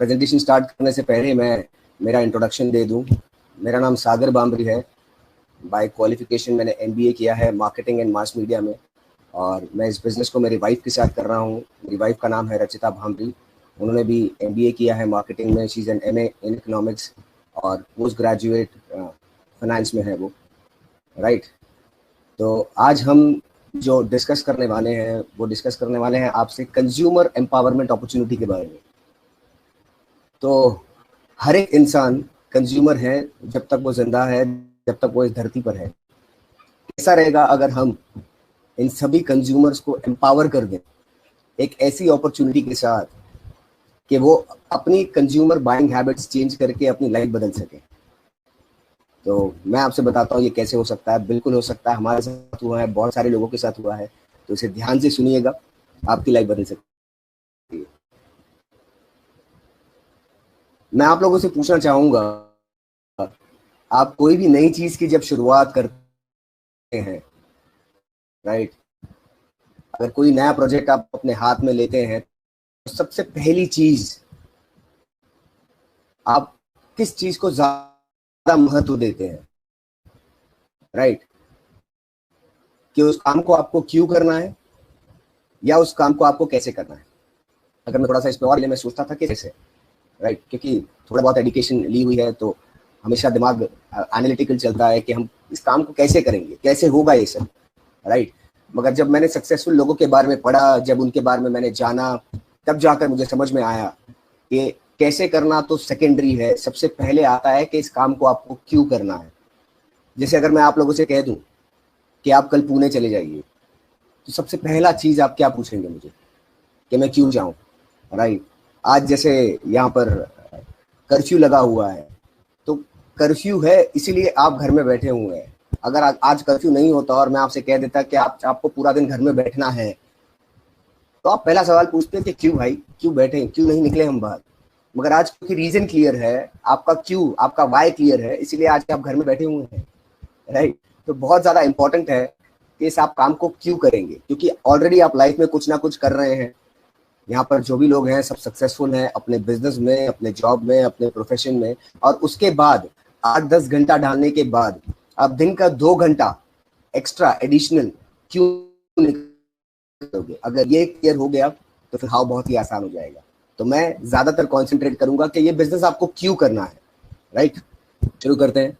Presentation start करने से पहले मैं मेरा इंट्रोडक्शन दे दूं। मेरा नाम सागर बामरी है। बाय क्वालिफिकेशन मैंने एमबीए किया है मार्केटिंग एंड मास मीडिया में, और मैं इस बिज़नेस को मेरी वाइफ के साथ कर रहा हूँ। मेरी वाइफ का नाम है रचिता भामरी। उन्होंने भी एमबीए किया है मार्केटिंग में। She is an MA in economics और पोस्ट ग्रेजुएट फाइनेंस में है वो, राइट। तो आज हम जो डिस्कस करने वाले हैं वो डिस्कस करने वाले हैं आपसे कंज्यूमर एम्पावरमेंट अपॉर्चुनिटी के बारे में। तो हर एक इंसान कंज्यूमर है जब तक वो जिंदा है, जब तक वो इस धरती पर है। कैसा रहेगा अगर हम इन सभी कंज्यूमर्स को एम्पावर कर दें एक ऐसी अपॉर्चुनिटी के साथ कि वो अपनी कंज्यूमर बाइंग हैबिट्स चेंज करके अपनी लाइफ बदल सके। तो मैं आपसे बताता हूँ ये कैसे हो सकता है। बिल्कुल हो सकता है, हमारे साथ हुआ है, बहुत सारे लोगों के साथ हुआ है। तो इसे ध्यान से सुनिएगा, आपकी लाइफ बदल सकती है। मैं आप लोगों से पूछना चाहूंगा, आप कोई भी नई चीज की जब शुरुआत करते हैं, राइट, अगर कोई नया प्रोजेक्ट आप अपने हाथ में लेते हैं तो सबसे पहली चीज आप किस चीज को ज्यादा महत्व देते हैं, राइट? कि उस काम को आपको क्यों करना है या उस काम को आपको कैसे करना है। अगर मैं थोड़ा सा इस पर और मैं सोचता था कि कैसे, राइट, क्योंकि थोड़ा बहुत एजुकेशन ली हुई है तो हमेशा दिमाग एनालिटिकल चलता है कि हम इस काम को कैसे करेंगे, कैसे होगा ये सब, राइट। मगर जब मैंने सक्सेसफुल लोगों के बारे में पढ़ा, जब उनके बारे में मैंने जाना, तब जाकर मुझे समझ में आया कि कैसे करना तो सेकेंडरी है। सबसे पहले आता है कि इस काम को आपको क्यों करना है। जैसे अगर मैं आप लोगों से कह दूं कि आप कल पुणे चले जाइए, तो सबसे पहला चीज आप क्या पूछेंगे मुझे कि मैं क्यों जाऊं, राइट। आज जैसे यहाँ पर कर्फ्यू लगा हुआ है, तो कर्फ्यू है इसीलिए आप घर में बैठे हुए हैं। अगर आज कर्फ्यू नहीं होता और मैं आपसे कह देता कि आपको पूरा दिन घर में बैठना है, तो आप पहला सवाल पूछते कि क्यों भाई, क्यों बैठे, क्यों नहीं निकले हम बाहर। मगर आज क्योंकि रीजन क्लियर है, आपका क्यों, आपका वाई क्लियर है, इसीलिए आज आप घर में बैठे हुए हैं, राइट। तो बहुत ज्यादा इंपॉर्टेंट है कि इस आप काम को क्यों करेंगे, क्योंकि ऑलरेडी आप लाइफ में कुछ ना कुछ कर रहे हैं। यहाँ पर जो भी लोग हैं सब सक्सेसफुल हैं अपने बिजनेस में, अपने जॉब में, अपने प्रोफेशन में। और उसके बाद 8-10 घंटा डालने के बाद आप दिन का 2 घंटा एक्स्ट्रा एडिशनल क्यों निकलोगे। अगर ये क्लियर हो गया तो फिर हाउ बहुत ही आसान हो जाएगा। तो मैं ज्यादातर कॉन्सेंट्रेट करूंगा कि ये बिजनेस आपको क्यों करना है, राइट। शुरू करते हैं।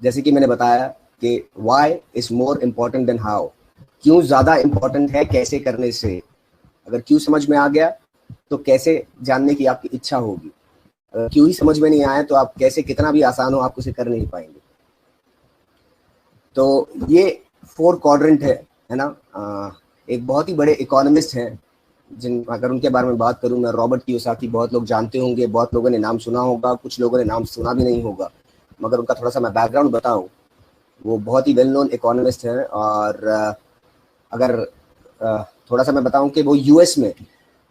जैसे कि मैंने बताया कि why is more important than how. क्यों ज्यादा इंपॉर्टेंट है कैसे करने से। अगर क्यों समझ में आ गया तो कैसे जानने की आपकी इच्छा होगी। अगर क्यों ही समझ में नहीं आया तो आप कैसे, कितना भी आसान हो, आप उसे कर नहीं पाएंगे। तो ये 4 क्वाड्रेंट है ना। एक बहुत ही बड़े इकोनॉमिस्ट हैं, जिन अगर उनके बारे में बात करूं मैं, रॉबर्ट कियोसाकी, बहुत लोग जानते होंगे, बहुत लोगों ने नाम सुना होगा, कुछ लोगों ने नाम सुना भी नहीं होगा। मगर उनका थोड़ा सा मैं बैकग्राउंड बताऊं, वो बहुत ही वेल नोन इकोनॉमिस्ट हैं। और अगर थोड़ा सा मैं बताऊं कि वो यूएस में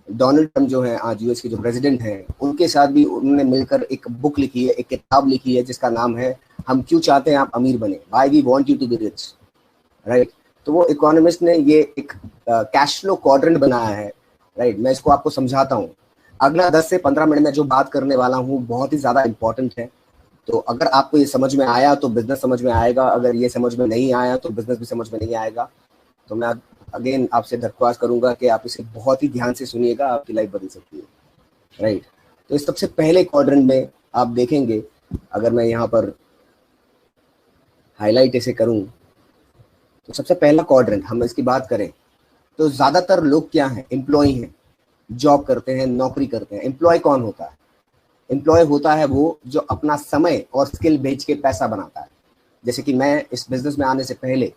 डोनाल्ड ट्रम्प जो है आज यूएस के जो प्रेसिडेंट हैं, उनके साथ भी उन्होंने मिलकर एक बुक लिखी है, एक किताब लिखी है जिसका नाम है हम क्यों चाहते हैं आप अमीर बने, why we want you to be rich, right. तो वो इकोनॉमिस्ट ने ये एक कैश फ्लो क्वाड्रेंट बनाया है, राइट। मैं इसको आपको समझाता हूँ। अगला 10 से 15 मिनट में जो बात करने वाला हूँ बहुत ही ज्यादा इंपॉर्टेंट है। तो अगर आपको ये समझ में आया तो बिजनेस समझ में आएगा, अगर ये समझ में नहीं आया तो बिजनेस भी समझ में नहीं आएगा। तो मैं अगेन आपसे दरख्वास्त करूंगा कि आप इसे बहुत ही ध्यान से सुनिएगा, आपकी लाइफ बदल सकती है, राइट। तो इस सबसे पहले क्वाड्रेंट में आप देखेंगे, अगर मैं यहाँ पर हाईलाइट इसे करूं, तो सबसे पहला क्वाड्रेंट हम इसकी बात करें तो ज्यादातर लोग क्या हैं, एम्प्लॉय हैं, जॉब करते हैं, नौकरी करते हैं। एम्प्लॉय कौन होता है? एम्प्लॉय होता है वो जो अपना समय और स्किल बेच के पैसा बनाता है। जैसे कि मैं इस बिजनेस में आने से पहले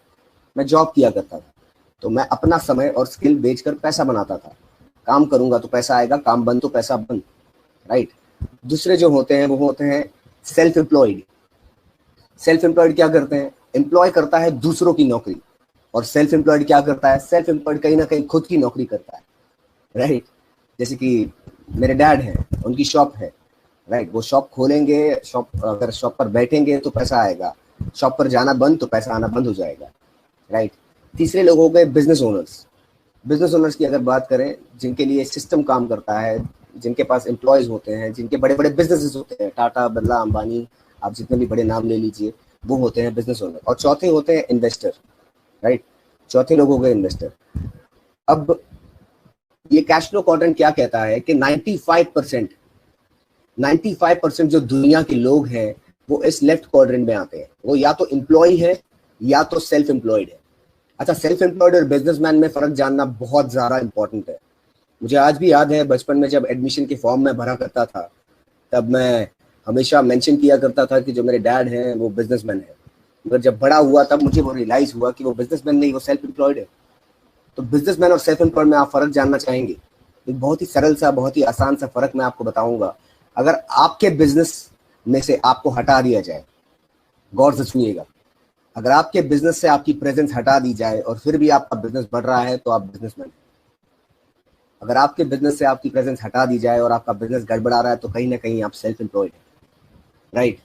मैं जॉब किया करता था, तो मैं अपना समय और स्किल बेचकर पैसा बनाता था। काम करूंगा तो पैसा आएगा, काम बंद तो पैसा बंद, राइट। दूसरे जो होते हैं वो होते हैं सेल्फ एम्प्लॉयड। सेल्फ एम्प्लॉयड क्या करते हैं? एम्प्लॉय करता है दूसरों की नौकरी, और सेल्फ एम्प्लॉयड क्या करता है? सेल्फ एम्प्लॉयड कहीं ना कहीं खुद की नौकरी करता है, राइट। जैसे कि मेरे डैड हैं, उनकी शॉप है, राइट। वो शॉप खोलेंगे, शॉप अगर शॉप पर बैठेंगे तो पैसा आएगा, शॉप पर जाना बंद तो पैसा आना बंद हो जाएगा, राइट। तीसरे लोग हो गए बिजनेस ओनर्स। बिजनेस ओनर्स की अगर बात करें, जिनके लिए सिस्टम काम करता है, जिनके पास एम्प्लॉयज होते हैं, जिनके बड़े बड़े बिजनेसेस होते हैं, टाटा, बिरला, अंबानी, आप जितने भी बड़े नाम ले लीजिए, वो होते हैं बिजनेस ओनर। और चौथे होते हैं इन्वेस्टर, राइट। चौथे लोग हो गए इन्वेस्टर। अब ये कैश फ्लो क्वाड्रेंट क्या कहता है कि 95% जो दुनिया के लोग हैं वो इस लेफ्ट क्वाड्रेंट में आते हैं। वो या तो एम्प्लॉय है या तो सेल्फ एम्प्लॉयड है। अच्छा, सेल्फ एम्प्लॉयड और बिजनेसमैन में फर्क जानना बहुत ज्यादा इंपॉर्टेंट है। मुझे आज भी याद है, बचपन में जब एडमिशन के फॉर्म में भरा करता था, तब मैं हमेशा मेंशन किया करता था कि जो मेरे डैड हैं वो बिजनेसमैन है। मगर जब बड़ा हुआ तब मुझे वो रियलाइज हुआ कि वो बिजनेसमैन नहीं, वो सेल्फ एम्प्लॉयड है। तो बिजनेसमैन और सेल्फ एम्प्लॉयड में आप फर्क जानना चाहेंगे? एक बहुत ही सरल सा, बहुत ही आसान सा फर्क मैं आपको बताऊंगा। अगर आपके बिजनेस में से आपको हटा दिया जाए, गौर से सुनिएगा, अगर आपके बिजनेस से आपकी प्रेजेंस हटा दी जाए और फिर भी आपका बिजनेस बढ़ रहा है तो आप बिजनेसमैन हैं। अगर आपके बिजनेस से आपकी प्रेजेंस हटा दी जाए और आपका बिजनेस गड़बड़ा रहा है तो कहीं ना कहीं आप सेल्फ एम्प्लॉयड हैं, राइट।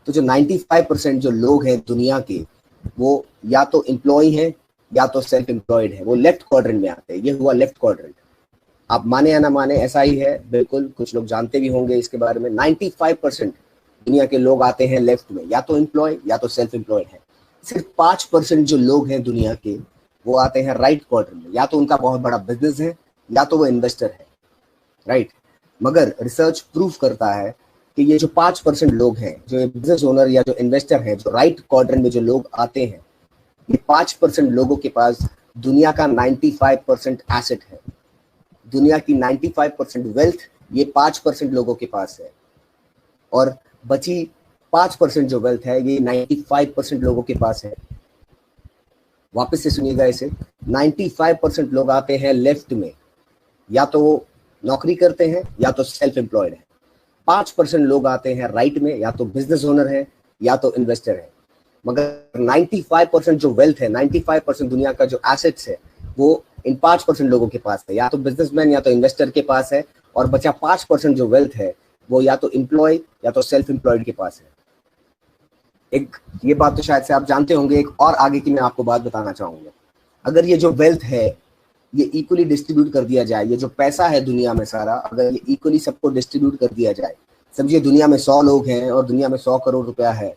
तो जो 95% जो लोग हैं दुनिया के, वो या तो एम्प्लॉय हैं या तो सेल्फ एम्प्लॉयड है। वो लेफ्ट क्वाड्रेंट में आते हैं। ये हुआ लेफ्ट क्वाड्रेंट। आप माने या ना माने, ऐसा ही है, बिल्कुल। कुछ लोग जानते भी होंगे इसके बारे में। 95% दुनिया के लोग आते हैं लेफ्ट में, या तो एम्प्लॉय या तो सेल्फ एम्प्लॉयड है। सिर्फ 5% जो लोग हैं दुनिया के, वो आते हैं राइट क्वाड्रेंट में, या तो उनका बहुत बड़ा बिजनेस है या तो वो इन्वेस्टर है, राइट। मगर रिसर्च प्रूफ करता है कि ये जो 5% लोग हैं, जो बिजनेस ओनर या जो इन्वेस्टर है, जो राइट क्वाड्रेंट में जो लोग आते हैं, ये 5% लोगों के पास दुनिया का 95% एसेट है। दुनिया की 95% वेल्थ ये 5% लोगों के पास है। और बची 5% जो वेल्थ है ये 95% लोगों के पास है। वापस से सुनिएगा इसे, 95% लोग आते हैं लेफ्ट में, या तो वो नौकरी करते हैं या तो सेल्फ एम्प्लॉयड है। 5% लोग आते हैं राइट में, या तो बिजनेस ओनर है या तो इन्वेस्टर है। मगर 95% जो वेल्थ है, 95% दुनिया का जो एसेट्स है, वो इन 5% लोगों के पास है, या तो बिजनेसमैन या तो इन्वेस्टर के पास है। और बचा 5% जो वेल्थ है वो या तो एम्प्लॉय या तो सेल्फ एम्प्लॉयड के पास है। एक ये बात तो शायद से आप जानते होंगे। एक और आगे की मैं आपको बात बताना चाहूंगा। अगर ये जो वेल्थ है ये इक्वली डिस्ट्रीब्यूट कर दिया जाए, ये जो पैसा है दुनिया में सारा, अगर ये इक्वली सबको डिस्ट्रीब्यूट कर दिया जाए, समझिए दुनिया में 100 लोग हैं और दुनिया में 100 करोड़ रुपया है।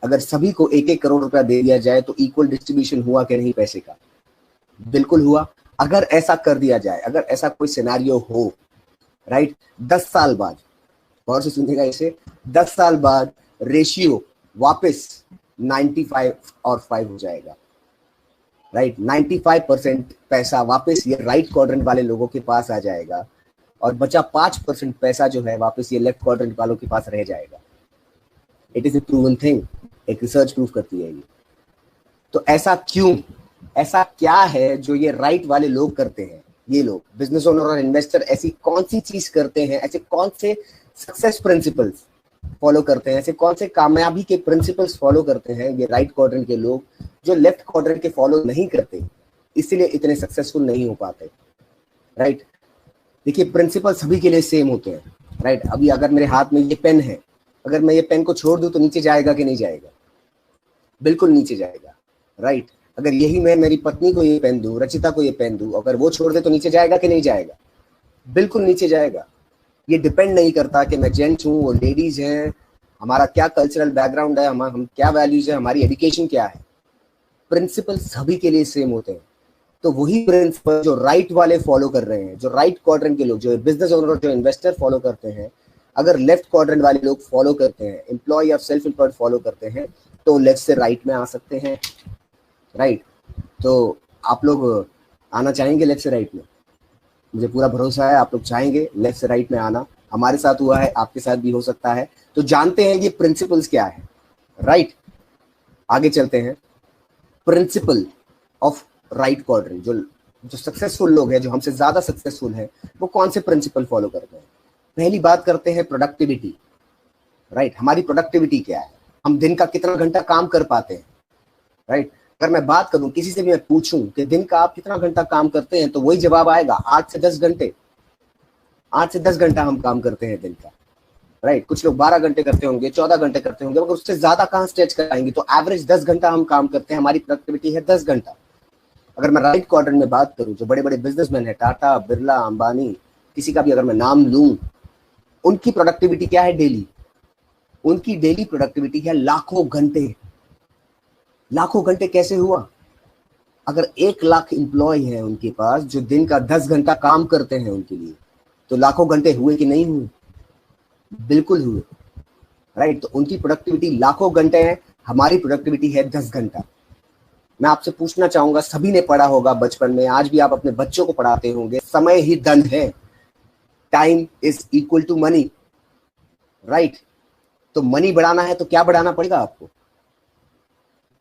अगर सभी को 1-1 करोड़ रुपया दे दिया जाए तो इक्वल डिस्ट्रीब्यूशन हुआ कि नहीं पैसे का? बिल्कुल हुआ। अगर ऐसा कर दिया जाए, अगर ऐसा कोई सिनेरियो हो, राइट, 10 साल बाद, और से सुनिएगा इसे, 10 साल बाद रेशियो वापस 95 और 5 हो जाएगा, राइट। 95% पैसा वापस ये राइट क्वाड्रेंट वाले लोगों के पास आ जाएगा और बचा 5% पैसा जो है वापस ये लेफ्ट क्वाड्रेंट वालों के पास रह जाएगा। It is a proven thing, एक रिसर्च प्रूफ करती है ये। तो ऐसा क्यों, ऐसा क्या है जो ये राइट वाले लोग करते हैं? ये लोग बिजनेस ओनर और इन्वेस्टर ऐसी कौन सी चीज करते हैं, ऐसे कौन से सक्सेस प्रिंसिपल्स फॉलो करते हैं, ऐसे कौन से कामयाबी के प्रिंसिपल्स फॉलो करते हैं ये राइट क्वाड्रेंट के लोग, जो लेफ्ट क्वाड्रेंट के फॉलो नहीं करते, इसलिए इतने सक्सेसफुल नहीं हो पाते, राइट। देखिए, प्रिंसिपल सभी के लिए सेम होते हैं, राइट। अभी अगर मेरे हाथ में ये पेन है, अगर मैं ये पेन को छोड़ दूं तो नीचे जाएगा कि नहीं जाएगा? बिल्कुल नीचे जाएगा, राइट। अगर यही मैं मेरी पत्नी को ये पेन दूं, रचिता को ये पेन दूं, अगर वो छोड़ दे तो नीचे जाएगा कि नहीं जाएगा? बिल्कुल नीचे जाएगा। ये डिपेंड नहीं करता कि मैं जेंट्स हूँ, वो लेडीज हैं, हमारा क्या कल्चरल बैकग्राउंड है, हम क्या वैल्यूज है, हमारी एजुकेशन क्या है। प्रिंसिपल सभी के लिए सेम होते हैं। तो वही प्रिंसिपल जो राइट वाले फॉलो कर रहे हैं, जो राइट क्वाड्रेंट के लोग, जो बिजनेस ओनर और जो इन्वेस्टर फॉलो करते हैं, अगर लेफ्ट क्वाड्रेंट वाले लोग फॉलो करते हैं, एम्प्लॉय या सेल्फ एम्प्लॉयड फॉलो करते हैं, तो लेफ्ट से राइट में आ सकते हैं, राइट। तो आप लोग आना चाहेंगे लेफ्ट से राइट में? मुझे पूरा भरोसा है आप लोग चाहेंगे लेफ्ट से राइट में आना। हमारे साथ हुआ है, आपके साथ भी हो सकता है। तो जानते हैं ये प्रिंसिपल्स क्या है, राइट। आगे चलते हैं। प्रिंसिपल ऑफ राइट क्वाड्रेंट, जो सक्सेसफुल लोग हैं, जो हमसे ज्यादा सक्सेसफुल हैं, वो कौन से प्रिंसिपल फॉलो करते हैं? पहली बात करते हैं प्रोडक्टिविटी, राइट। हमारी प्रोडक्टिविटी क्या है, हम दिन का कितना घंटा काम कर पाते हैं, राइट। अगर मैं बात करूं, किसी से भी मैं पूछूं कि दिन का आप कितना घंटा काम करते हैं, तो वही जवाब आएगा, 8 से 10 घंटे। 8 से 10 घंटा हम काम करते हैं दिन का, राइट। कुछ लोग 12 घंटे करते होंगे, 14 घंटे करते होंगे, मगर उससे ज्यादा कहां स्ट्रेच कराएंगे। तो एवरेज 10 घंटा हम काम करते हैं, हमारी प्रोडक्टिविटी है 10 घंटा। अगर मैं राइट क्वाड्रेंट में बात करूं, जो बड़े बड़े बिजनेसमैन है, टाटा, बिरला, अंबानी, किसी का भी अगर मैं नाम लूं, उनकी प्रोडक्टिविटी क्या है डेली? उनकी डेली प्रोडक्टिविटी है लाखों घंटे। लाखों घंटे कैसे हुआ? अगर 1 लाख एम्प्लॉय है उनके पास जो दिन का 10 घंटा काम करते हैं उनके लिए, तो लाखों घंटे हुए कि नहीं हुए? बिल्कुल हुए, राइट। तो उनकी प्रोडक्टिविटी लाखों घंटे है, हमारी प्रोडक्टिविटी है 10 घंटा। मैं आपसे पूछना चाहूंगा, सभी ने पढ़ा होगा बचपन में, आज भी आप अपने बच्चों को पढ़ाते होंगे, समय ही धन है, time is equal to money, right. तो मनी बढ़ाना है तो क्या बढ़ाना पड़ेगा आपको?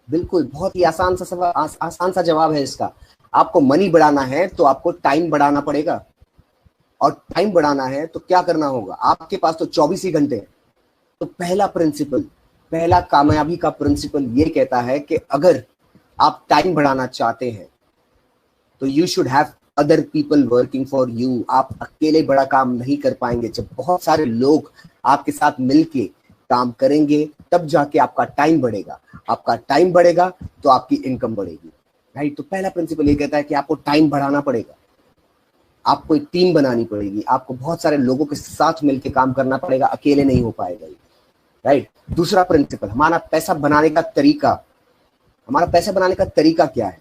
बिल्कुल, बहुत ही आसान सा सवाल, आसान सा जवाब है इसका। आपको मनी बढ़ाना है तो आपको टाइम बढ़ाना पड़ेगा, और टाइम बढ़ाना है तो क्या करना होगा? आपके पास तो 24 ही घंटे हैं। तो पहला प्रिंसिपल, पहला कामयाबी का प्रिंसिपल ये कहता है कि अगर आप टाइम बढ़ाना चाहते हैं तो you should have other people working for you. आप अकेले बड़ा काम नहीं कर पाएंगे। जब बहुत सारे लोग आपके साथ मिलके काम करेंगे तब जाके आपका टाइम बढ़ेगा। आपका टाइम बढ़ेगा तो आपकी इनकम बढ़ेगी, राइट। तो पहला प्रिंसिपल ये कहता है कि आपको टाइम बढ़ाना पड़ेगा, आपको एक टीम बनानी पड़ेगी, आपको बहुत सारे लोगों के साथ मिलकर काम करना पड़ेगा, अकेले नहीं हो पाएगा, राइट। दूसरा प्रिंसिपल, हमारा पैसा बनाने का तरीका। हमारा पैसा बनाने का तरीका क्या है?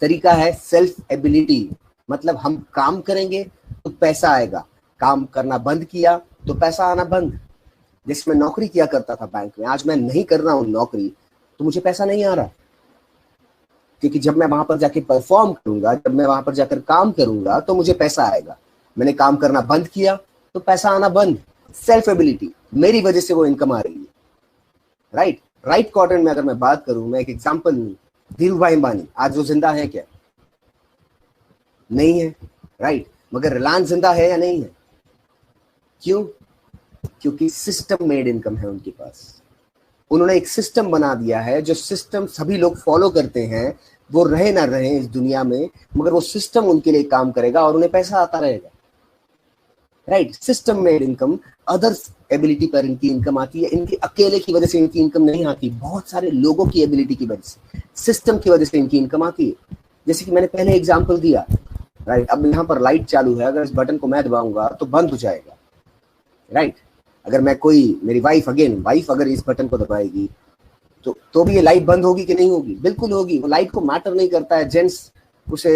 तरीका है सेल्फ एबिलिटी। मतलब हम काम करेंगे तो पैसा आएगा, काम करना बंद किया तो पैसा आना बंद। जैसे मैं नौकरी किया करता था बैंक में, आज मैं नहीं कर रहा हूं नौकरी तो मुझे पैसा नहीं आ रहा, क्योंकि जब मैं वहां पर जाके परफॉर्म करूंगा, जब मैं वहां पर जाकर काम करूंगा तो मुझे पैसा आएगा। मैंने काम करना बंद किया तो पैसा आना बंद। सेल्फ एबिलिटी, मेरी वजह से वो इनकम आ रही है, राइट। राइट क्वाड्रेंट में अगर मैं बात करूं, मैं एक एग्जांपल लूं, धीरू भाई अंबानी आज वो जिंदा है क्या? नहीं है, राइट। मगर रिलायंस जिंदा है या नहीं है? क्यों? क्योंकि सिस्टम मेड इनकम है उनके पास। उन्होंने एक सिस्टम बना दिया है, जो सिस्टम सभी लोग फॉलो करते हैं, वो रहे ना रहे इस दुनिया में, मगर वो सिस्टम उनके लिए काम करेगा और उन्हें पैसा आता रहेगा, right. System made income, others ability पर इनकी इनकम आती है। इनकी अकेले की वजह से इनकी इनकम नहीं आती, बहुत सारे लोगों की एबिलिटी की वजह से, सिस्टम की वजह से इनकी इनकम आती है। जैसे कि मैंने पहले एग्जांपल दिया, राइट। अब यहाँ पर लाइट चालू है, अगर इस बटन को मैं दबाऊंगा तो बंद हो जाएगा, राइट। अगर मैं मेरी वाइफ अगर इस बटन को दबाएगी तो भी ये लाइट बंद होगी कि नहीं होगी? बिल्कुल होगी। वो लाइट को मैटर नहीं करता है जेंट्स उसे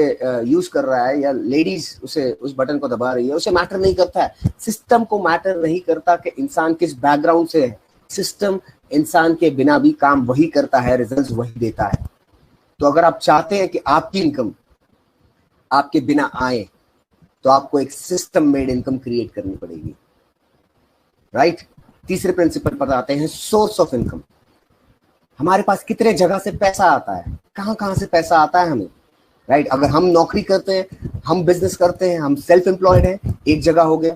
यूज कर रहा है या लेडीज उसे उस बटन को दबा रही है, उसे मैटर नहीं करता है। सिस्टम को मैटर नहीं करता कि इंसान किस बैकग्राउंड से है। सिस्टम इंसान के बिना भी काम वही करता है, रिजल्ट्स वही देता है। तो अगर आप चाहते हैं कि आपकी इनकम आपके बिना आए तो आपको एक सिस्टम मेड इनकम क्रिएट करनी पड़ेगी, राइट। तीसरे प्रिंसिपल पर आते हैं, सोर्स ऑफ इनकम। हमारे पास कितने जगह से पैसा आता है, कहां कहां से पैसा आता है हमें, राइट। अगर हम नौकरी करते हैं, हम बिजनेस करते हैं, हम सेल्फ एम्प्लॉयड हैं, एक जगह हो गया।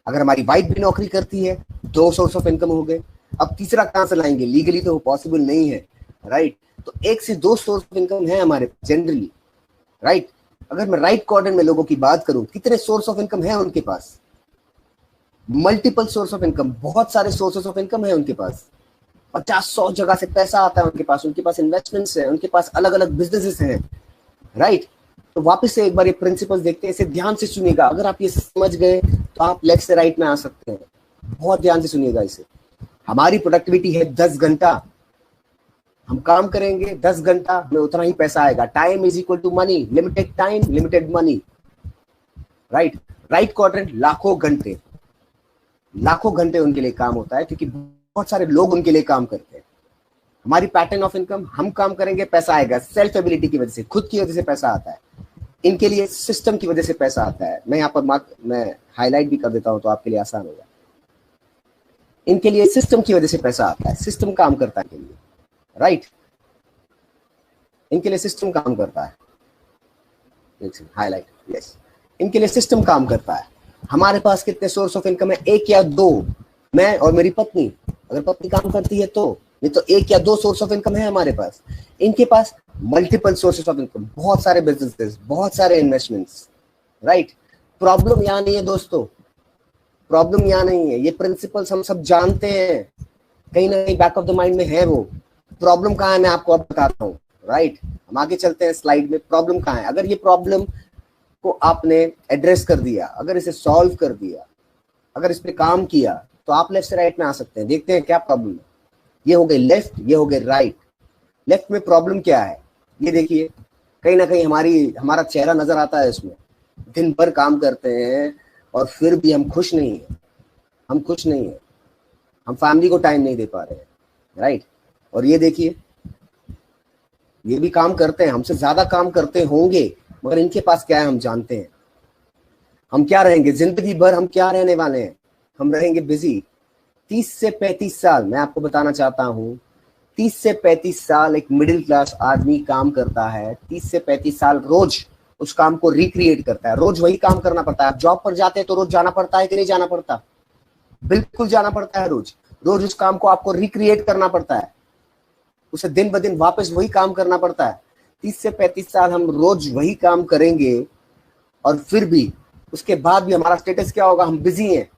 अगर हमारी वाइफ भी नौकरी करती है, 2 सोर्स ऑफ इनकम हो गए। अब तीसरा कहां से लाएंगे? लीगली तो पॉसिबल नहीं है, राइट। तो 1 से 2 सोर्स ऑफ इनकम है हमारे जनरली, राइट। अगर मैं राइट क्वाड्रेंट में लोगों की बात करूं, कितने सोर्स ऑफ इनकम है उनके पास? मल्टीपल सोर्स ऑफ इनकम, बहुत सारे सोर्सेस ऑफ इनकम है उनके पास। 50-100 जगह से पैसा आता है उनके पास इन्वेस्टमेंट्स है, उनके पास अलग अलग बिजनेसेस हैं, राइट। तो वापस से एक बार ये प्रिंसिपल्स देखते हैं, इसे ध्यान से सुनिएगा। अगर आप ये समझ गए तो आप लेफ्ट से राइट में आ सकते हैं। बहुत ध्यान से सुनिएगा इसे। हमारी प्रोडक्टिविटी है 10 घंटा, हम काम करेंगे 10 घंटा, हमें उतना ही पैसा आएगा। Time is equal to money, limited time limited money, right. Right quadrant, लाखों घंटे उनके लिए काम होता है, क्योंकि बहुत सारे लोग उनके लिए काम करते हैं। हमारी पैटर्न ऑफ इनकम, हम काम करेंगे पैसा आएगा, सेल्फ एबिलिटी की वजह से, खुद की वजह से पैसा आता है। इनके लिए सिस्टम की वजह से पैसा आता है। मैं यहाँ पर मैं हाईलाइट भी कर देता हूं तो आपके लिए आसान होगा। इनके लिए सिस्टम की वजह से पैसा आता है, सिस्टम काम करता है इनके लिए, राइट। इनके लिए सिस्टम काम करता है, हाईलाइट, यस। इनके लिए सिस्टम काम करता है। हमारे पास कितने सोर्स ऑफ इनकम है? 1 या 2। मैं और मेरी पत्नी, अगर पत्नी काम करती है तो, नहीं तो 1 या 2 सोर्स ऑफ इनकम है हमारे पास। इनके पास मल्टीपल सोर्सेस ऑफ इनकम, बहुत सारे बिजनेसेस, बहुत सारे इन्वेस्टमेंट्स, राइट। प्रॉब्लम यहाँ नहीं है दोस्तों, प्रॉब्लम यहाँ नहीं है। ये प्रिंसिपल्स हम सब जानते हैं, कहीं ना कहीं बैक ऑफ द माइंड में है। वो प्रॉब्लम कहाँ है मैं आपको अब बताता हूँ, राइट। हम आगे चलते हैं स्लाइड में। प्रॉब्लम कहाँ है? अगर ये प्रॉब्लम को आपने एड्रेस कर दिया, अगर इसे सॉल्व कर दिया, अगर इस पे काम किया, तो आप लेफ्ट से राइट में आ सकते हैं। देखते हैं क्या प्रॉब्लम है। ये हो गई लेफ्ट, ये हो गई राइट। लेफ्ट में प्रॉब्लम क्या है, ये देखिए, कहीं ना कहीं हमारा चेहरा नजर आता है इसमें। दिन भर काम करते हैं और फिर भी हम खुश नहीं है, हम खुश नहीं है, हम फैमिली को टाइम नहीं दे पा रहे हैं, राइट। और ये देखिए, ये भी काम करते हैं, हमसे ज्यादा काम करते होंगे, मगर इनके पास क्या है हम जानते हैं। हम क्या रहेंगे जिंदगी भर, हम क्या रहने वाले हैं, हम रहेंगे बिजी। 30 से 35 साल मैं आपको बताना चाहता हूं, 30 से 35 साल एक मिडिल क्लास आदमी काम करता है। 30 से 35 साल रोज उस काम को रिक्रिएट करता है, रोज वही काम करना पड़ता है। आप जॉब पर जाते हैं तो रोज जाना पड़ता है कि नहीं जाना पड़ता? बिल्कुल जाना पड़ता है। रोज रोज उस काम को आपको रिक्रिएट करना पड़ता है, उसे दिन ब दिन वापस वही काम करना पड़ता है। 30 से 35 साल हम रोज वही काम करेंगे और फिर भी उसके बाद भी हमारा स्टेटस क्या होगा? हम बिजी हैं,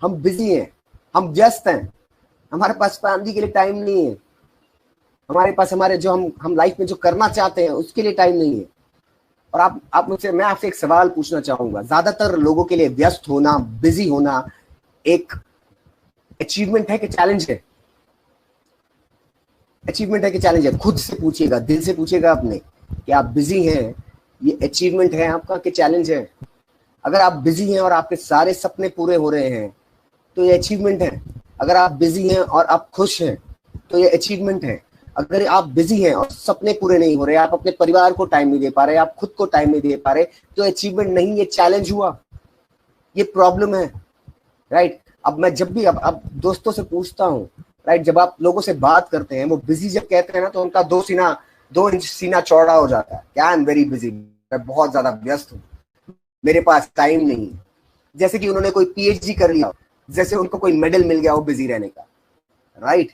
हम बिजी हैं, हम व्यस्त हैं, हमारे पास फैमिली के लिए टाइम नहीं है, हमारे पास हमारे जो हम लाइफ में जो करना चाहते हैं उसके लिए टाइम नहीं है। और मैं आपसे एक सवाल पूछना चाहूंगा, ज्यादातर लोगों के लिए व्यस्त होना, बिजी होना एक अचीवमेंट है कि चैलेंज है? अचीवमेंट है कि चैलेंज है? खुद से पूछिएगा, दिल से पूछिएगा अपने कि आप बिजी हैं, ये अचीवमेंट है आपका कि चैलेंज है? अगर आप बिजी हैं और आपके सारे सपने पूरे हो रहे हैं तो ये अचीवमेंट है। अगर आप बिजी हैं और आप खुश हैं तो ये अचीवमेंट है। अगर आप बिजी हैं और सपने पूरे नहीं हो रहे, आप अपने परिवार को टाइम नहीं दे पा रहे, आप खुद को टाइम नहीं दे पा रहे, तो अचीवमेंट नहीं, ये चैलेंज हुआ, ये प्रॉब्लम है, राइट। अब मैं जब भी अब दोस्तों से पूछता हूँ, राइट, जब आप लोगों से बात करते हैं, वो बिजी जब कहते हैं ना, तो उनका 2 इंच सीना चौड़ा हो जाता है। क्या? आई एम वेरी बिजी, मैं बहुत ज्यादा व्यस्त हूँ, मेरे पास टाइम नहीं है। जैसे कि उन्होंने कोई पीएचडी कर लिया, जैसे उनको कोई मेडल मिल गया हो बिजी रहने का, राइट।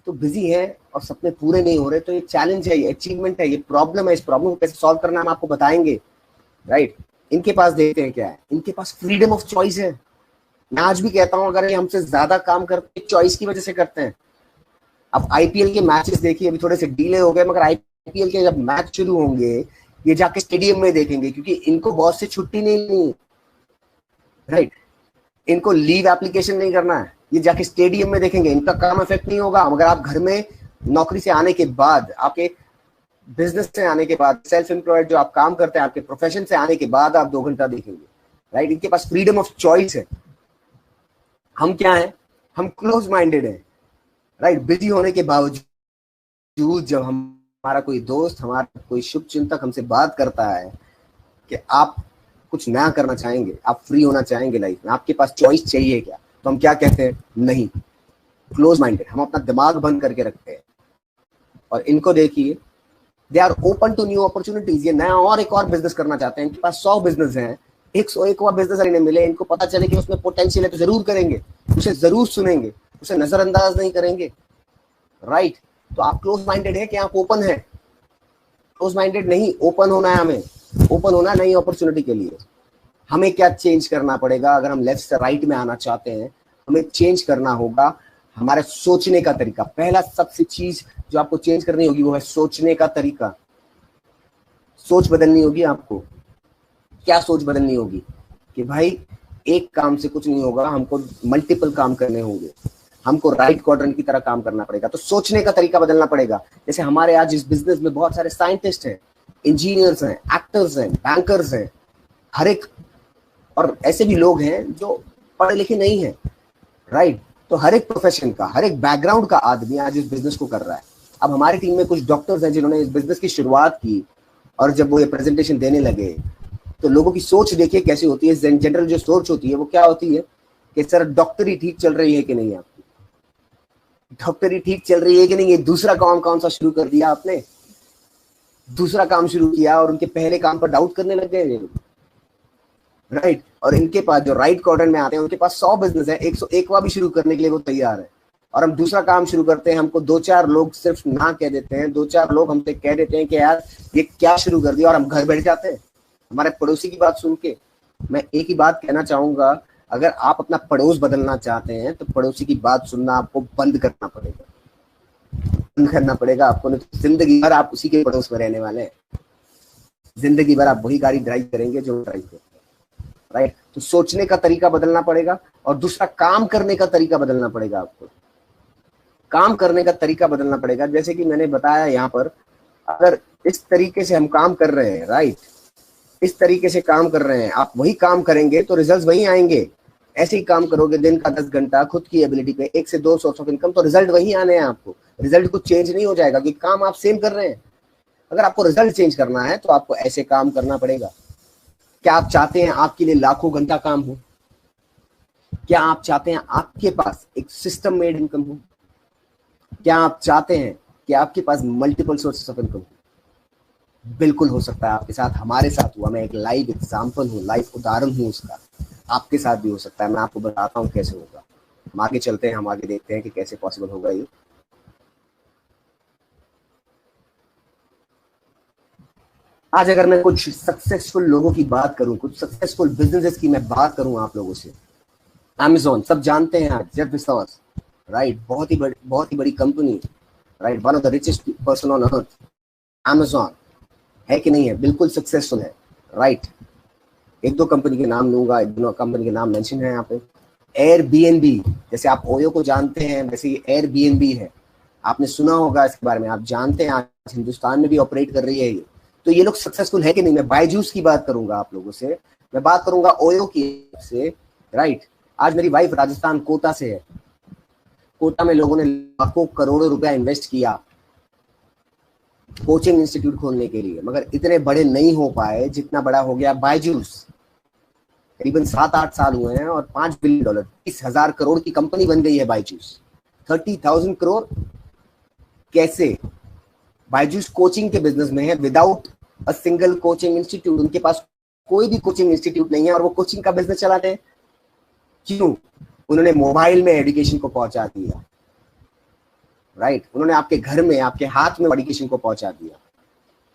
तो बिजी है और सपने पूरे नहीं हो रहे, तो ये चैलेंज है, ये अचीवमेंट है, ये प्रॉब्लम है। इस प्रॉब्लम को कैसे सॉल्व करना हम आपको बताएंगे, राइट। इनके पास देखते हैं क्या है, इनके पास फ्रीडम ऑफ चॉइस है। मैं आज भी कहता हूं, अगर ये हमसे ज्यादा काम करते चॉइस की वजह से करते हैं। अब आईपीएल के मैचेस देखिए, अभी थोड़े से डिले हो गए, मगर आईपीएल के जब मैच शुरू होंगे ये जाके स्टेडियम में देखेंगे, क्योंकि इनको बहुत से छुट्टी नहीं, राइट। इनको लीव एप्लीकेशन नहीं करना है, ये जाके स्टेडियम में देखेंगे, इनका काम इफेक्ट नहीं होगा। मगर आप घर में नौकरी से आने के बाद, आपके बिजनेस से आने के बाद, सेल्फ एम्प्लॉयड जो आप काम करते हैं, आपके प्रोफेशन से आने के बाद आप 2 घंटा देखेंगे, राइट। इनके पास फ्रीडम ऑफ चॉइस है। हम क्या है? हम क्लोज माइंडेड है, राइट। बिजी होने के बावजूद जब हमारा कोई दोस्त, हमारा कोई शुभ चिंतक हमसे बात करता है कि आप कुछ नया करना चाहेंगे, आप फ्री होना चाहेंगे लाइफ में, आपके पास चॉइस चाहिए क्या, तो हम क्या कहते हैं? नहीं, क्लोज माइंडेड, हम अपना दिमाग बंद करके रखते हैं। और इनको देखिए, they are open to new opportunities. ये नया और एक और बिजनेस करना चाहते हैं, इनके पास 100 बिजनेस हैं, 101वां बिजनेस इन्हें मिले, इनको पता चले कि उसमें पोटेंशियल है तो जरूर करेंगे, उसे जरूर सुनेंगे, उसे नजरअंदाज नहीं करेंगे, राइट। तो आप क्लोज माइंडेड है कि आप ओपन है? क्लोज माइंडेड नहीं, ओपन होना है हमें, ओपन होना नई अपॉर्चुनिटी के लिए। हमें क्या चेंज करना पड़ेगा? अगर हम लेफ्ट से राइट में आना चाहते हैं, हमें चेंज करना होगा हमारे सोचने का तरीका। पहला सबसे चीज जो आपको चेंज करनी होगी वो है सोचने का तरीका। सोच बदलनी होगी आपको। क्या सोच बदलनी होगी? कि भाई एक काम से कुछ नहीं होगा, हमको मल्टीपल काम करने होंगे, हमको राइट क्वाड्रेंट की तरह काम करना पड़ेगा। तो सोचने का तरीका बदलना पड़ेगा। जैसे हमारे आज इस बिजनेस में बहुत सारे साइंटिस्ट हैं, इंजीनियर्स हैं, एक्टर्स हैं, बैंकर्स हैं, हर एक, और ऐसे भी लोग हैं जो पढ़े लिखे नहीं है, राइट। तो हर एक प्रोफेशन का, हर एक बैकग्राउंड का आदमी आज इस बिजनेस को कर रहा है। अब हमारी टीम में कुछ डॉक्टर्स हैं जिन्होंने इस बिजनेस की शुरुआत की, और जब वो ये प्रेजेंटेशन देने लगे तो लोगों की सोच देखिए कैसी होती है। जनरल जो सोच होती है वो क्या होती है कि सर डॉक्टरी ठीक चल रही है कि नहीं, आपकी डॉक्टरी ठीक चल रही है कि नहीं, ये दूसरा काम कौन सा शुरू कर दिया आपने, दूसरा काम शुरू किया और उनके पहले काम पर डाउट करने लग गए, राइट। और इनके पास जो राइट क्वाड्रेंट में आते हैं उनके पास 100 बिजनेस है, 101वां भी शुरू करने के लिए वो तैयार है। और हम दूसरा काम शुरू करते हैं, हमको 2-4 लोग सिर्फ ना कह देते हैं, 2-4 लोग हमसे कह देते हैं कि यार ये क्या शुरू कर दिया, और हम घर बैठ जाते हैं हमारे पड़ोसी की बात सुन के। मैं एक ही बात कहना चाहूंगा, अगर आप अपना पड़ोस बदलना चाहते हैं तो पड़ोसी की बात सुनना आपको बंद करना पड़ेगा, बंद करना पड़ेगा आपको, नहीं तो जिंदगी भर आप उसी के पड़ोस में रहने वाले हैं, जिंदगी भर आप वही गाड़ी ड्राइव करेंगे जो ड्राइव करते हैं, राइट। तो सोचने का तरीका बदलना पड़ेगा, और दूसरा काम करने का तरीका बदलना पड़ेगा आपको। काम करने का तरीका बदलना पड़ेगा। जैसे कि मैंने बताया यहाँ पर, अगर इस तरीके से हम काम कर रहे हैं, राइट, इस तरीके से काम कर रहे हैं, आप वही काम करेंगे तो रिजल्ट वही आएंगे। ऐसे ही काम करोगे दिन का 10 घंटा खुद की एबिलिटी पे, 1 से 2 सोर्स ऑफ इनकम, तो रिजल्ट वही आने हैं आपको। रिजल्ट कुछ चेंज नहीं हो जाएगा कि काम आप सेम कर रहे हैं। अगर आपको रिजल्ट चेंज करना है तो आपको ऐसे काम करना पड़ेगा। क्या आप चाहते हैं आपके लिए लाखों घंटा काम हो? क्या आप चाहते हैं आपके पास एक सिस्टम मेड इनकम हो? क्या आप चाहते हैं कि आपके पास मल्टीपल सोर्सेस ऑफ इनकम हो? बिल्कुल हो सकता है आपके साथ, हमारे साथ हुआ। मैं एक लाइव एग्जांपल हूँ, लाइव उदाहरण हूँ उसका। आपके साथ भी हो सकता है। मैं आपको बताता हूँ कैसे होगा। हम आगे चलते हैं, हम आगे देखते हैं कि कैसे पॉसिबल होगा ये। आज अगर मैं कुछ सक्सेसफुल लोगों की बात करूं, कुछ सक्सेसफुल बिजनेसेस की मैं बात करूं आप लोगों से, Amazon सब जानते हैं आज, जेफ बेजोस, राइट, बहुत ही बड़ी company, right, one of the richest person on earth. Amazon है कि नहीं है? बिल्कुल सक्सेसफुल है, राइट। एक दो कंपनी के नाम लूंगा, एक दो कंपनी के नाम मेंशन है यहाँ पे। Airbnb, जैसे आप ओयो को जानते हैं वैसे ये Airbnb है, आपने सुना होगा इसके बारे में, आप जानते हैं आज हिंदुस्तान में भी ऑपरेट कर रही है ये। तो ये लोग सक्सेसफुल है कि नहीं? मैं बायजूस की बात करूंगा आप लोगों से, मैं बात करूंगा ओयो की से, राइट। आज मेरी वाइफ राजस्थान कोटा से है। कोटा में लोगों ने लाखों करोड़ों रुपया इन्वेस्ट किया कोचिंग इंस्टीट्यूट खोलने के लिए, मगर इतने बड़े नहीं हो पाए जितना बड़ा हो गया बायजूस। करीबन 7-8 साल हुए हैं और $5 बिलियन, 30,000 करोड़ की कंपनी बन गई है बायजूस। 30,000 करोड़ कैसे? बायजूस कोचिंग के बिजनेस में है, without a single coaching institute. उनके पास कोई भी कोचिंग इंस्टीट्यूट नहीं है और वो कोचिंग का बिजनेस चलाते हैं। क्यों? उन्होंने मोबाइल में एजुकेशन को पहुंचा दिया, राइट। उन्होंने आपके घर में, आपके हाथ में एजुकेशन को पहुंचा दिया।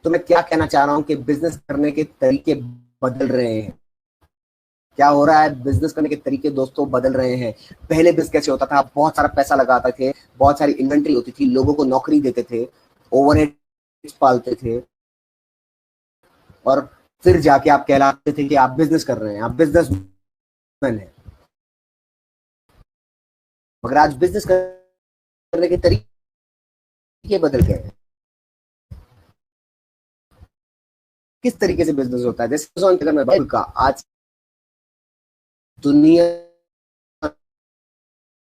तो मैं क्या कहना चाह रहा हूं कि बिजनेस करने के तरीके बदल रहे हैं। क्या हो रहा है? बिजनेस करने के तरीके दोस्तों बदल रहे हैं। पहले बिजनेस कैसे होता था? बहुत सारा पैसा लगाते थे, बहुत सारी इन्वेंट्री होती थी, लोगों को नौकरी देते थे, ओवरहेड पालते थे, और फिर जाके आप कहलाते थे कि आप बिजनेस कर रहे हैं, आप बिजनेसमैन हैं। मगर आज बिजनेस करने के तरीके बदल गए हैं। किस तरीके से बिजनेस होता है? जैसे अगर मैं बात का, आज दुनिया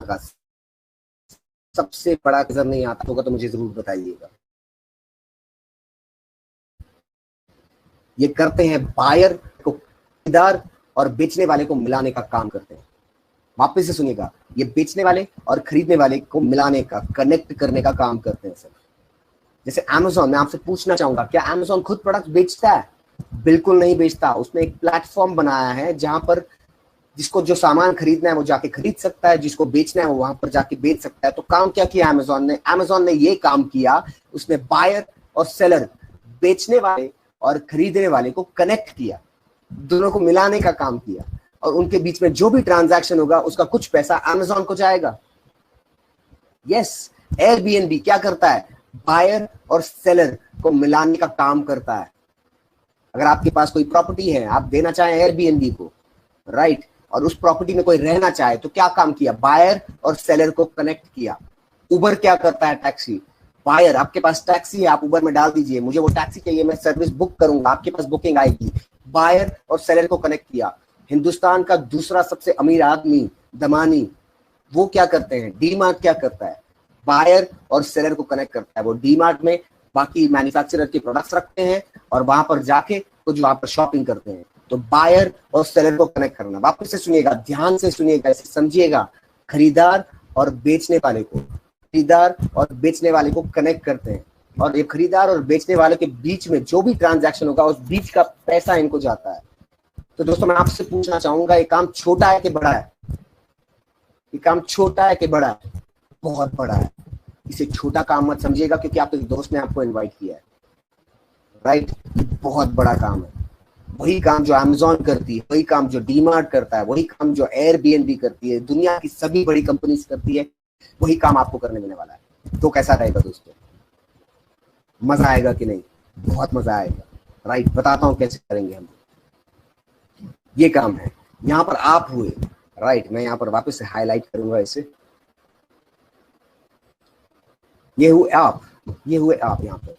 का सबसे बड़ा नजर नहीं आता होगा तो मुझे जरूर बताइएगा। ये करते हैं बायर को, खरीदार और बेचने वाले को मिलाने का काम करते हैं। वापस से सुनिएगा, ये बेचने वाले और खरीदने वाले को मिलाने का, कनेक्ट करने का काम करते हैं सर। जैसे Amazon, मैं आपसे पूछना चाहूंगा, क्या Amazon खुद प्रोडक्ट बेचता है? बिल्कुल नहीं बेचता। उसने एक प्लेटफॉर्म बनाया है जहां पर जिसको जो सामान खरीदना है वो जाके खरीद सकता है, जिसको बेचना है वो वहां पर जाके बेच सकता है। तो काम क्या किया Amazon ने ये काम किया, उसने बायर और सेलर, बेचने वाले और खरीदने वाले को कनेक्ट किया, दोनों को मिलाने का काम किया, और उनके बीच में जो भी ट्रांजैक्शन होगा उसका कुछ पैसा Amazon को जाएगा। यस, Airbnb क्या करता है? बायर और सेलर को मिलाने का काम करता है। अगर आपके पास कोई प्रॉपर्टी है, आप देना चाहें Airbnb को, राइट, और उस प्रॉपर्टी में कोई रहना चाहे, तो क्या काम किया? बायर और सेलर को कनेक्ट किया। उबर क्या करता है? टैक्सी। बायर, आपके पास टैक्सी है, आप उबर में डाल दीजिए, मुझे वो टैक्सी चाहिए, मैं सर्विस बुक करूंगा, आपके पास बुकिंग आएगी। बायर और सेलर को कनेक्ट किया। हिंदुस्तान का दूसरा सबसे अमीर आदमी दमानी, वो क्या करते हैं? डीमार्ट क्या करता है? बायर और सेलर को कनेक्ट करता है। वो डीमार्ट में बाकी मैन्युफैक्चरर के प्रोडक्ट्स रखते हैं और वहां पर जाके कुछ वहां पर शॉपिंग करते हैं। तो बायर और सेलर को कनेक्ट करना। वापस से सुनिएगा, ध्यान से सुनिएगा, इसे समझिएगा। खरीदार और बेचने वाले को, खरीदार और बेचने वाले को कनेक्ट करते हैं, और ये खरीदार और बेचने वाले के बीच में जो भी ट्रांजैक्शन होगा उस बीच का पैसा इनको जाता है। तो दोस्तों मैं आपसे पूछना चाहूंगा, ये काम छोटा है कि बड़ा है? ये काम छोटा है कि बड़ा है? बहुत बड़ा है। इसे छोटा काम मत समझिएगा, क्योंकि आपके दोस्त ने आपको इनवाइट किया है, राइट। बहुत बड़ा काम है। वही काम जो Amazon करती है, वही काम जो डीमार्ट करता है, वही काम जो Airbnb करती है, दुनिया की सभी बड़ी कंपनीज करती है, वही काम आपको करने मिलने वाला है। तो कैसा रहेगा दोस्तों? मजा आएगा कि नहीं? बहुत मजा आएगा, राइट, बताता हूं कैसे करेंगे हम। ये काम है, यहां पर आप हुए, राइट। मैं यहां पर वापस से हाईलाइट करूंगा इसे। ये हुए आप, ये हुए आप। यहाँ पर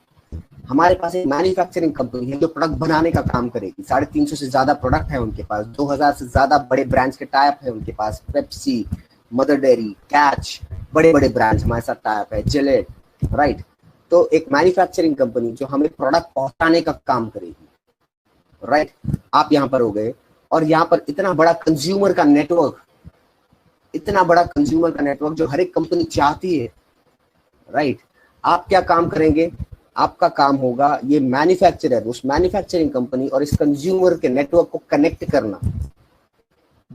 हमारे पास एक मैन्युफैक्चरिंग कंपनी है जो प्रोडक्ट बनाने का काम करेगी। 350 से ज्यादा प्रोडक्ट है उनके पास, 2000 से ज्यादा बड़े ब्रांड्स के टाइप है उनके पास। पेप्सी, मदर डेयरी, कैच, बड़े बड़े ब्रांड्स हमारे साथ टाइप है, जिलेट, राइट। तो एक मैन्युफैक्चरिंग कंपनी जो हमें प्रोडक्ट पहुंचाने का काम करेगी, राइट। आप यहाँ पर हो गए, और यहाँ पर इतना बड़ा कंज्यूमर का नेटवर्क, इतना बड़ा कंज्यूमर का नेटवर्क जो हर एक कंपनी चाहती है, राइट। आप क्या काम करेंगे? आपका काम होगा ये मैन्युफैक्चरर, उस मैन्युफैक्चरिंग कंपनी और इस कंज्यूमर के नेटवर्क को कनेक्ट करना।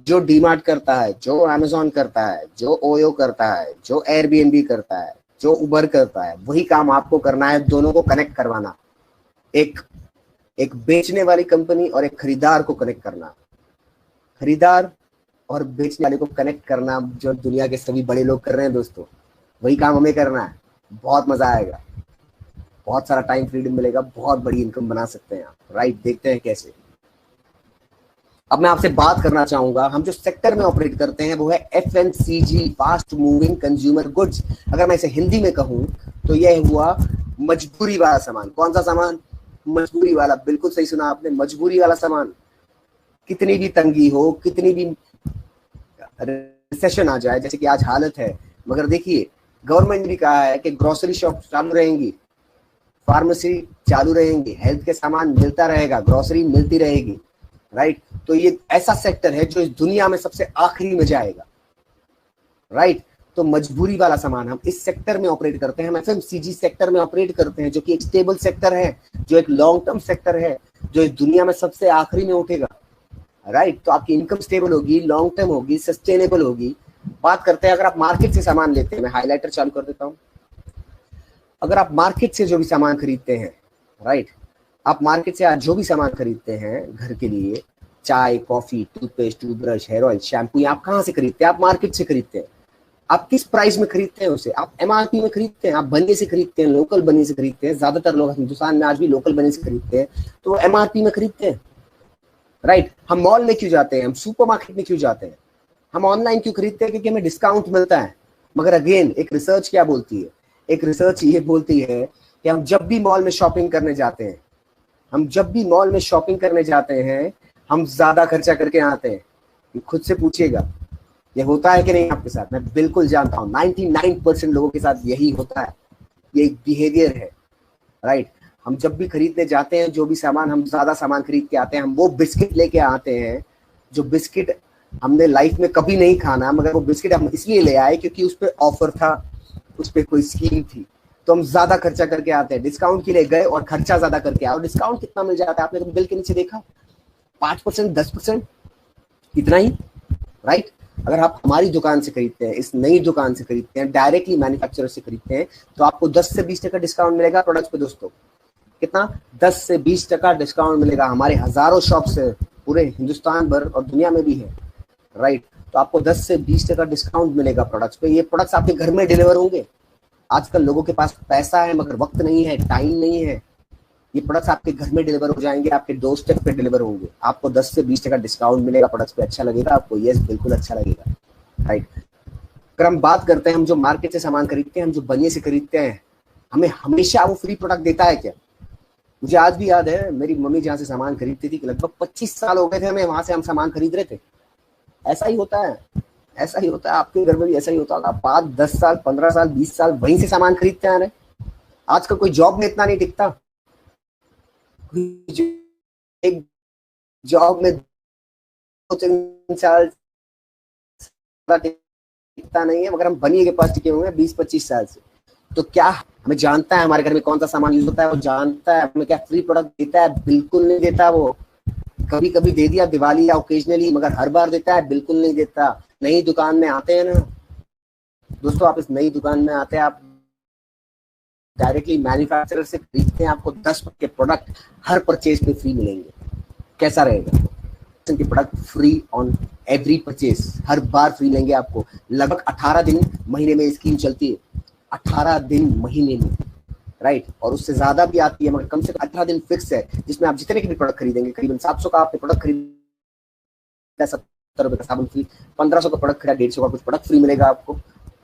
जो डीमार्ट करता है, जो अमेजोन करता है, जो ओयो करता है, जो एयरबीएनबी करता है, जो उबर करता है, वही काम आपको करना है, दोनों को कनेक्ट करवाना। एक बेचने वाली कंपनी और एक खरीदार को कनेक्ट करना। खरीदार और बेचने वाले को कनेक्ट करना जो दुनिया के सभी बड़े लोग कर रहे हैं दोस्तों, वही काम हमें करना है। बहुत मजा आएगा, बहुत सारा टाइम फ्रीडम मिलेगा, बहुत बड़ी इनकम बना सकते हैं आप, राइट। देखते हैं कैसे। अब मैं आपसे बात करना चाहूंगा, हम जो सेक्टर में ऑपरेट करते हैं वो है FMCG, fast moving consumer goods. अगर मैं इसे हिंदी में कहूं तो यह हुआ मजबूरी वाला सामान। कौन सा सामान? मजबूरी वाला। बिल्कुल सही सुना आपने, मजबूरी वाला सामान। कितनी भी तंगी हो, कितनी भी रिसेशन आ जाए, जैसे कि आज हालत है, मगर देखिए गवर्नमेंट भी कहा है कि ग्रोसरी शॉप चालू रहेंगी, फार्मेसी चालू रहेंगी, हेल्थ के सामान मिलता रहेगा, ग्रोसरी मिलती रहेगी, राइट। तो ये ऐसा सेक्टर है जो इस दुनिया में सबसे आखिरी में जाएगा, राइट। तो मजबूरी वाला सामान हम इस सेक्टर में ऑपरेट करते हैं, हम एफएमसीजी सेक्टर में ऑपरेट करते हैं, जो कि एक स्टेबल सेक्टर है, जो एक लॉन्ग टर्म सेक्टर है, जो इस दुनिया में सबसे आखिरी में उठेगा, राइट। तो आपकी इनकम स्टेबल होगी, लॉन्ग टर्म होगी, सस्टेनेबल होगी। बात करते हैं, अगर आप मार्केट से सामान लेते हैं, मैं हाईलाइटर चालू कर देता हूं। अगर आप मार्केट से जो भी सामान खरीदते हैं, राइट, आप मार्केट से आज जो भी सामान खरीदते हैं घर के लिए, चाय, coffee, toothpaste, toothbrush, hair oil, shampoo, आप कहाँ से खरीदते हैं? आप मार्केट से खरीदते हैं। आप किस प्राइस में खरीदते हैं उसे? आप एमआरपी में खरीदते हैं, आप बनी से खरीदते हैं, लोकल बनी से खरीदते हैं। ज्यादातर लोग हिंदुस्तान में आज भी लोकल बनी से खरीदते हैं, तो वो एमआरपी में खरीदते हैं, राइट। हम मॉल में क्यों जाते हैं? हम सुपरमार्केट में क्यों जाते हैं? हम ऑनलाइन क्यों खरीदते हैं? क्योंकि हमें डिस्काउंट मिलता है। मगर अगेन एक रिसर्च क्या बोलती है? एक रिसर्च ये बोलती है कि हम जब भी मॉल में शॉपिंग करने जाते हैं, हम जब भी मॉल में शॉपिंग करने जाते हैं, हम ज्यादा खर्चा करके आते हैं। खुद से पूछिएगा, ये होता है कि नहीं आपके साथ? मैं बिल्कुल जानता हूँ 99% लोगों के साथ यही होता है। ये एक बिहेवियर है, राइट। हम जब भी खरीदने जाते हैं, जो भी सामान, हम ज्यादा सामान खरीद के आते हैं। हम वो बिस्किट लेके आते हैं जो बिस्किट हमने लाइफ में कभी नहीं खाना, मगर वो बिस्किट हम इसलिए ले आए क्योंकि उस पर ऑफर था, उस पर कोई स्कीम थी, तो हम ज्यादा खर्चा करके आते हैं। डिस्काउंट के लिए गए और खर्चा ज्यादा करके आए, और डिस्काउंट कितना मिल जाता है? आपने तो बिल के नीचे देखा, 5%, 10%, इतना ही, राइट। अगर आप हमारी दुकान से खरीदते हैं, इस नई दुकान से खरीदते हैं, डायरेक्टली मैन्युफैक्चरर से खरीदते हैं, तो आपको 10 से 20% डिस्काउंट मिलेगा प्रोडक्ट्स पे दोस्तों। कितना? 10 से 20% डिस्काउंट मिलेगा। हमारे हजारों शॉप्स है पूरे हिंदुस्तान भर और दुनिया में भी है, राइट। तो आपको 10 से 20% डिस्काउंट मिलेगा प्रोडक्ट्स पे। ये प्रोडक्ट्स आपके घर में डिलीवर होंगे। आजकल लोगों के पास पैसा है मगर वक्त नहीं है, टाइम नहीं है। ये प्रोडक्ट्स आपके घर में डिलीवर हो जाएंगे, आपके डोर स्टेप पे डिलीवर होंगे। आपको 10 से 20% डिस्काउंट मिलेगा प्रोडक्ट्स पे। अच्छा लगेगा आपको? यस, बिल्कुल अच्छा लगेगा, राइट। अगर हम बात करते हैं, हम जो मार्केट से सामान खरीदते हैं, हम जो बनिए से खरीदते हैं, हमें हमेशा वो फ्री प्रोडक्ट देता है क्या? मुझे आज भी याद है, मेरी मम्मी जहाँ से सामान खरीदती थी, लगभग 25 साल हो गए थे हमें, वहां से हम सामान खरीद रहे थे। ऐसा ही होता है, ऐसा ही होता है। आपके घर में भी ऐसा ही होता होगा। 5, 10 साल, 15 साल, 20 साल वहीं से सामान खरीदते आ रहे। आजकल कोई जॉब में इतना नहीं टिकता, एक जॉब में 2-3 साल टिकता नहीं है, मगर हम बनिए के पास टिके हुए हैं 20-25 साल से। तो क्या हमें जानता है हमारे घर में कौन सा सामान यूज होता है? वो जानता है। हमें क्या फ्री प्रोडक्ट देता है? बिल्कुल नहीं देता। वो कभी कभी दे दिया दिवाली या ओकेजनली, मगर हर बार देता है? बिल्कुल नहीं देता। नई दुकान में आते हैं ना दोस्तों, आप इस नई दुकान में आते हैं, आप डायरेक्टली मैन्युफैक्चरर से खरीदते हैं, आपको 10 के प्रोडक्ट हर परचेज पे फ्री मिलेंगे। कैसा रहेगा? के product free on every purchase, her bar free लेंगे आपको। लगभग 18 दिन महीने में स्कीम चलती है, 18 दिन महीने में, राइट, और उससे ज्यादा भी आती है, मगर कम से कम 18 दिन फिक्स है, जिसमें आप जितने के भी प्रोडक्ट खरीदेंगे, करीबन 700 का आपने प्रोडक्ट खरीदा, 70 रुपए का साबुन फ्री, 1500 का प्रोडक्ट खरीदा, 150 का कुछ प्रोडक्ट फ्री मिलेगा आपको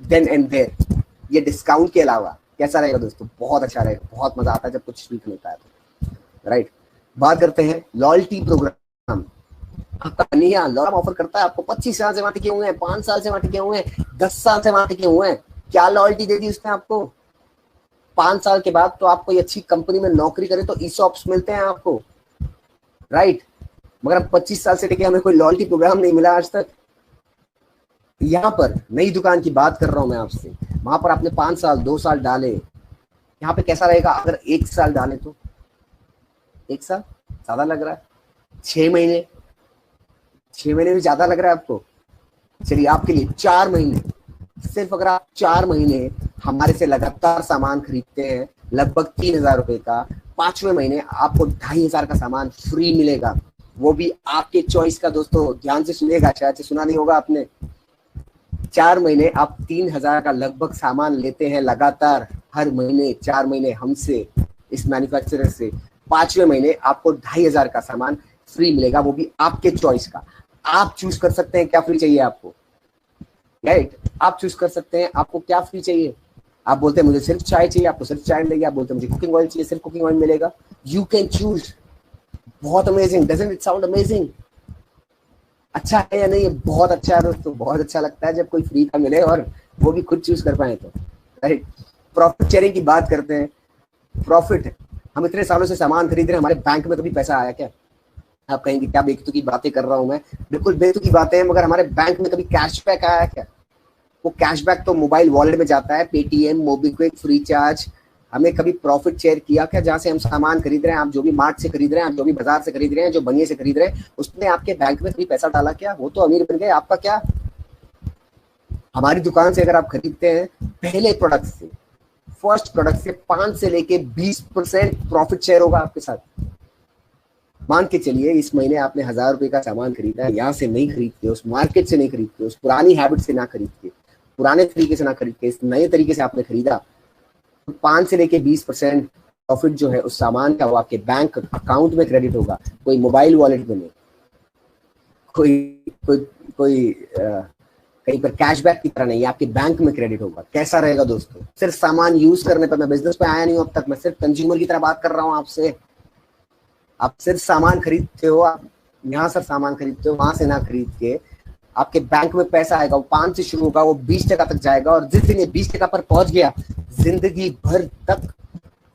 देन एंड देयर। ये डिस्काउंट के अलावा कैसा रहेगा दोस्तों? बहुत अच्छा रहेगा, बहुत मजा आता है जब कुछ फ्री मिलता है तो, राइट। बात करते हैं लॉयल्टी प्रोग्राम। आपका कन्हैया लॉयल्टी ऑफर करता है आपको, 25 साल से वहां टिके हुए हैं, 5 साल से वहां टिके हुए हैं, 10 साल से वहां टिके हुए हैं, क्या लॉयल्टी दे दी उसने आपको? 5 साल के बाद तो आप कोई अच्छी कंपनी में नौकरी करें तो ईसॉप्स मिलते हैं आपको, राइट। मगर अब 25 साल से टिके हमें कोई लॉयल्टी प्रोग्राम नहीं मिला आज तक। यहाँ पर नई दुकान की बात कर रहा हूं मैं आपसे, वहां पर आपने 5 साल 2 साल डाले, यहाँ पे कैसा रहेगा अगर 1 साल डाले तो? 1 साल ज्यादा लग रहा है, 6 महीने, 6 महीने भी ज्यादा लग रहा है आपको? चलिए आपके लिए 4 महीने, सिर्फ अगर आप 4 महीने हमारे से लगातार सामान खरीदते हैं लगभग 3000 रुपए का, 5वें महीने आपको 2500 का सामान फ्री मिलेगा, वो भी आपके चॉइस का। दोस्तों ध्यान से सुनिएगा, शायद से सुना नहीं होगा आपने। 4 महीने आप 3000 का लगभग सामान लेते हैं लगातार हर महीने, 4 महीने हमसे, इस मैन्युफैक्चरर से, 5वें महीने आपको 2500 का सामान फ्री मिलेगा, वो भी आपके चॉइस का। आप चूज कर सकते हैं क्या फ्री चाहिए आपको, राइट। आप चूज कर सकते हैं आपको क्या फ्री चाहिए। आप बोलते हैं मुझे सिर्फ चाय चाहिए, आपको सिर्फ चाय मिलेगी। आप बोलते हैं मुझे कुकिंग ऑयल चाहिए, सिर्फ कुकिंग ऑयल मिलेगा। You can choose. बहुत amazing, doesn't it sound amazing? अच्छा है या नहीं? बहुत अच्छा है दोस्तों, बहुत अच्छा लगता है जब कोई फ्री का मिले और वो भी खुद चूज कर पाए तो, राइट। प्रॉफिट शेयरिंग की बात करते हैं। प्रॉफिट, हम इतने सालों से सामान खरीद रहे हैं, हमारे बैंक में कभी पैसा आया क्या? आप कहेंगे क्या बेतुकी बातें कर रहा हूं मैं, बिल्कुल बेतुकी बातें हैं, मगर हमारे बैंक में कभी कैशबैक आया क्या? वो कैशबैक तो मोबाइल वॉलेट में जाता है, पेटीएम, मोबीक्विक, फ्री चार्ज। हमें कभी प्रॉफिट शेयर किया क्या? जहां से हम सामान खरीद रहे हैं, आप जो भी मार्ट से खरीद रहे हैं, आप जो भी बाजार से खरीद रहे हैं, जो बनिए से खरीद रहे हैं, उसने आपके बैंक में कभी पैसा डाला क्या? वो तो अमीर बन गए, आपका क्या? हमारी दुकान से अगर आप खरीदते हैं पहले प्रोडक्ट से, फर्स्ट प्रोडक्ट से 5 से लेके 20% प्रॉफिट शेयर होगा आपके साथ। मान के चलिए इस महीने आपने 1000 रुपए का सामान खरीदा है, यहाँ से नहीं खरीद के, उस मार्केट से नहीं खरीद के, उस पुरानी हैबिट से ना खरीद के, पुराने तरीके से ना खरीद के, इस नए तरीके से आपने खरीदा, तो 5 से लेके 20% प्रॉफिट जो है उस सामान का, वो आपके बैंक अकाउंट में क्रेडिट होगा, कोई मोबाइल वॉलेट में नहीं, कोई कोई कोई कहीं पर कैशबैक की तरह नहीं, आपके बैंक में क्रेडिट होगा। कैसा रहेगा दोस्तों? सिर्फ सामान यूज करने पर, मैं बिजनेस पे आया नहीं हूं अब तक, मैं सिर्फ कंज्यूमर की तरह बात कर रहा हूं आपसे। आप सिर्फ सामान खरीदते हो, आप यहाँ से सामान खरीदते हो, वहां से ना खरीद के आपके बैंक में पैसा आएगा, वो 5 से शुरू होगा, वो 20% तक जाएगा, और जिस दिन ये 20% पर पहुंच गया, जिंदगी भर तक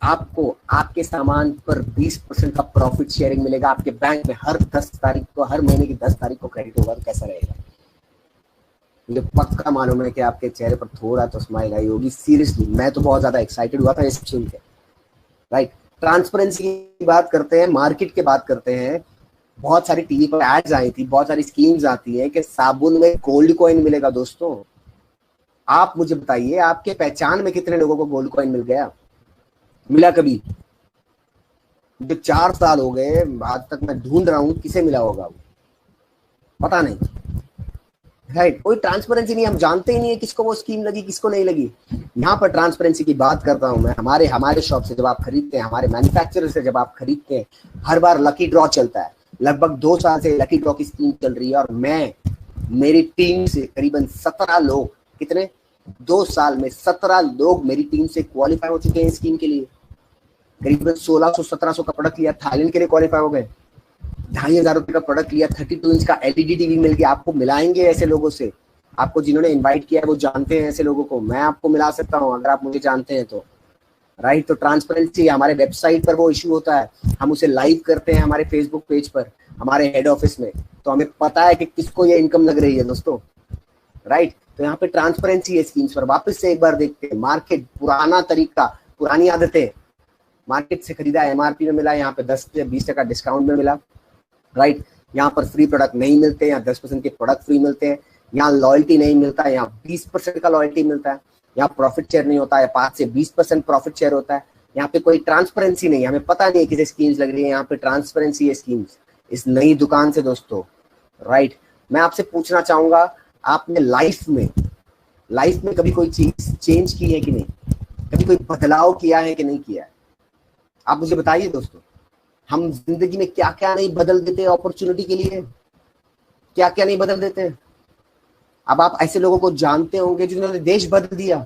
आपको आपके सामान पर 20% का प्रॉफिट शेयरिंग मिलेगा आपके बैंक में। हर 10 तारीख को, हर महीने की 10 तारीख को क्रेडिट होगा। तो कैसा रहेगा? मुझे पक्का मालूम है कि आपके चेहरे पर थोड़ा तो स्माइल आई होगी। सीरियसली मैं तो बहुत ज्यादा एक्साइटेड हुआ था ये सब सुन के, राइट। ट्रांसपेरेंसी की बात करते हैं, मार्केट की बात करते हैं। बहुत सारी टीवी पर एड्स आई थी, बहुत सारी स्कीम्स आती है कि साबुन में गोल्ड कॉइन मिलेगा। दोस्तों आप मुझे बताइए, आपके पहचान में कितने लोगों को गोल्ड कॉइन मिल गया? मिला कभी? जो 4 साल हो गए आज तक मैं ढूंढ रहा हूं किसे मिला होगा, वो पता नहीं, राइट। कोई ट्रांसपेरेंसी नहीं, हम जानते ही नहीं है किसको वो स्कीम लगी, किसको नहीं लगी। यहाँ पर ट्रांसपेरेंसी की बात करता हूं मैं। हमारे शॉप से जब आप खरीदते हैं, हमारे मैन्युफैक्चरर से जब आप खरीदते हैं, हर बार लकी ड्रॉ चलता है। लगभग 2 साल से लकी ड्रॉ की स्कीम चल रही है, और मैं, मेरी टीम से करीबन 17 लोग, कितने, 2 साल में 17 लोग मेरी टीम से क्वालिफाई हो चुके हैं स्कीम के लिए। करीबन 1600-1700 का प्रोडक्ट लिया, थाईलैंड के लिए क्वालिफाई हो गए। 2500 रुपए का प्रोडक्ट लिया, 32 इंच का एलईडी टीवी मिल गया। आपको मिलाएंगे ऐसे लोगों से, आपको जिन्होंने इनवाइट किया है वो जानते हैं ऐसे लोगों को, मैं आपको मिला सकता हूं अगर आप मुझे जानते हैं तो, राइट। तो ट्रांसपेरेंसी हमारे वेबसाइट पर वो इशू होता है, हम उसे लाइव करते हैं हमारे फेसबुक पेज पर, हमारे हेड ऑफिस में, तो हमें पता है कि किसको ये इनकम लग रही है दोस्तों, राइट। तो यहाँ पे ट्रांसपेरेंसी है स्कीम्स पर। वापस से एक बार देखते हैं मार्केट, पुराना तरीका, पुरानी आदतें। मार्केट से खरीदा, एमआरपी में मिला, यहाँ पे 10 से 20% डिस्काउंट में मिला, राइट। यहाँ पर फ्री प्रोडक्ट नहीं मिलते, यहाँ 10% के प्रोडक्ट फ्री मिलते हैं। यहाँ लॉयल्टी नहीं मिलता, यहाँ 20% का लॉयल्टी मिलता है। यहाँ प्रॉफिट शेयर नहीं होता है, 5 से 20% प्रॉफिट शेयर होता है। यहाँ पे कोई ट्रांसपेरेंसी नहीं है, हमें पता नहीं है किसे स्कीम्स लग रही है। यहाँ पे ट्रांसपेरेंसी है स्कीम्स इस नई दुकान से दोस्तों, राइट। मैं आपसे पूछना चाहूंगा, आपने लाइफ में कभी कोई चीज चेंज की है कि नहीं? कभी कोई बदलाव किया है कि नहीं किया है? आप मुझे बताइए दोस्तों, हम जिंदगी में क्या क्या नहीं बदल देते अपॉर्चुनिटी के लिए, क्या क्या नहीं बदल देते। अब आप ऐसे लोगों को जानते होंगे जिन्होंने देश बदल दिया।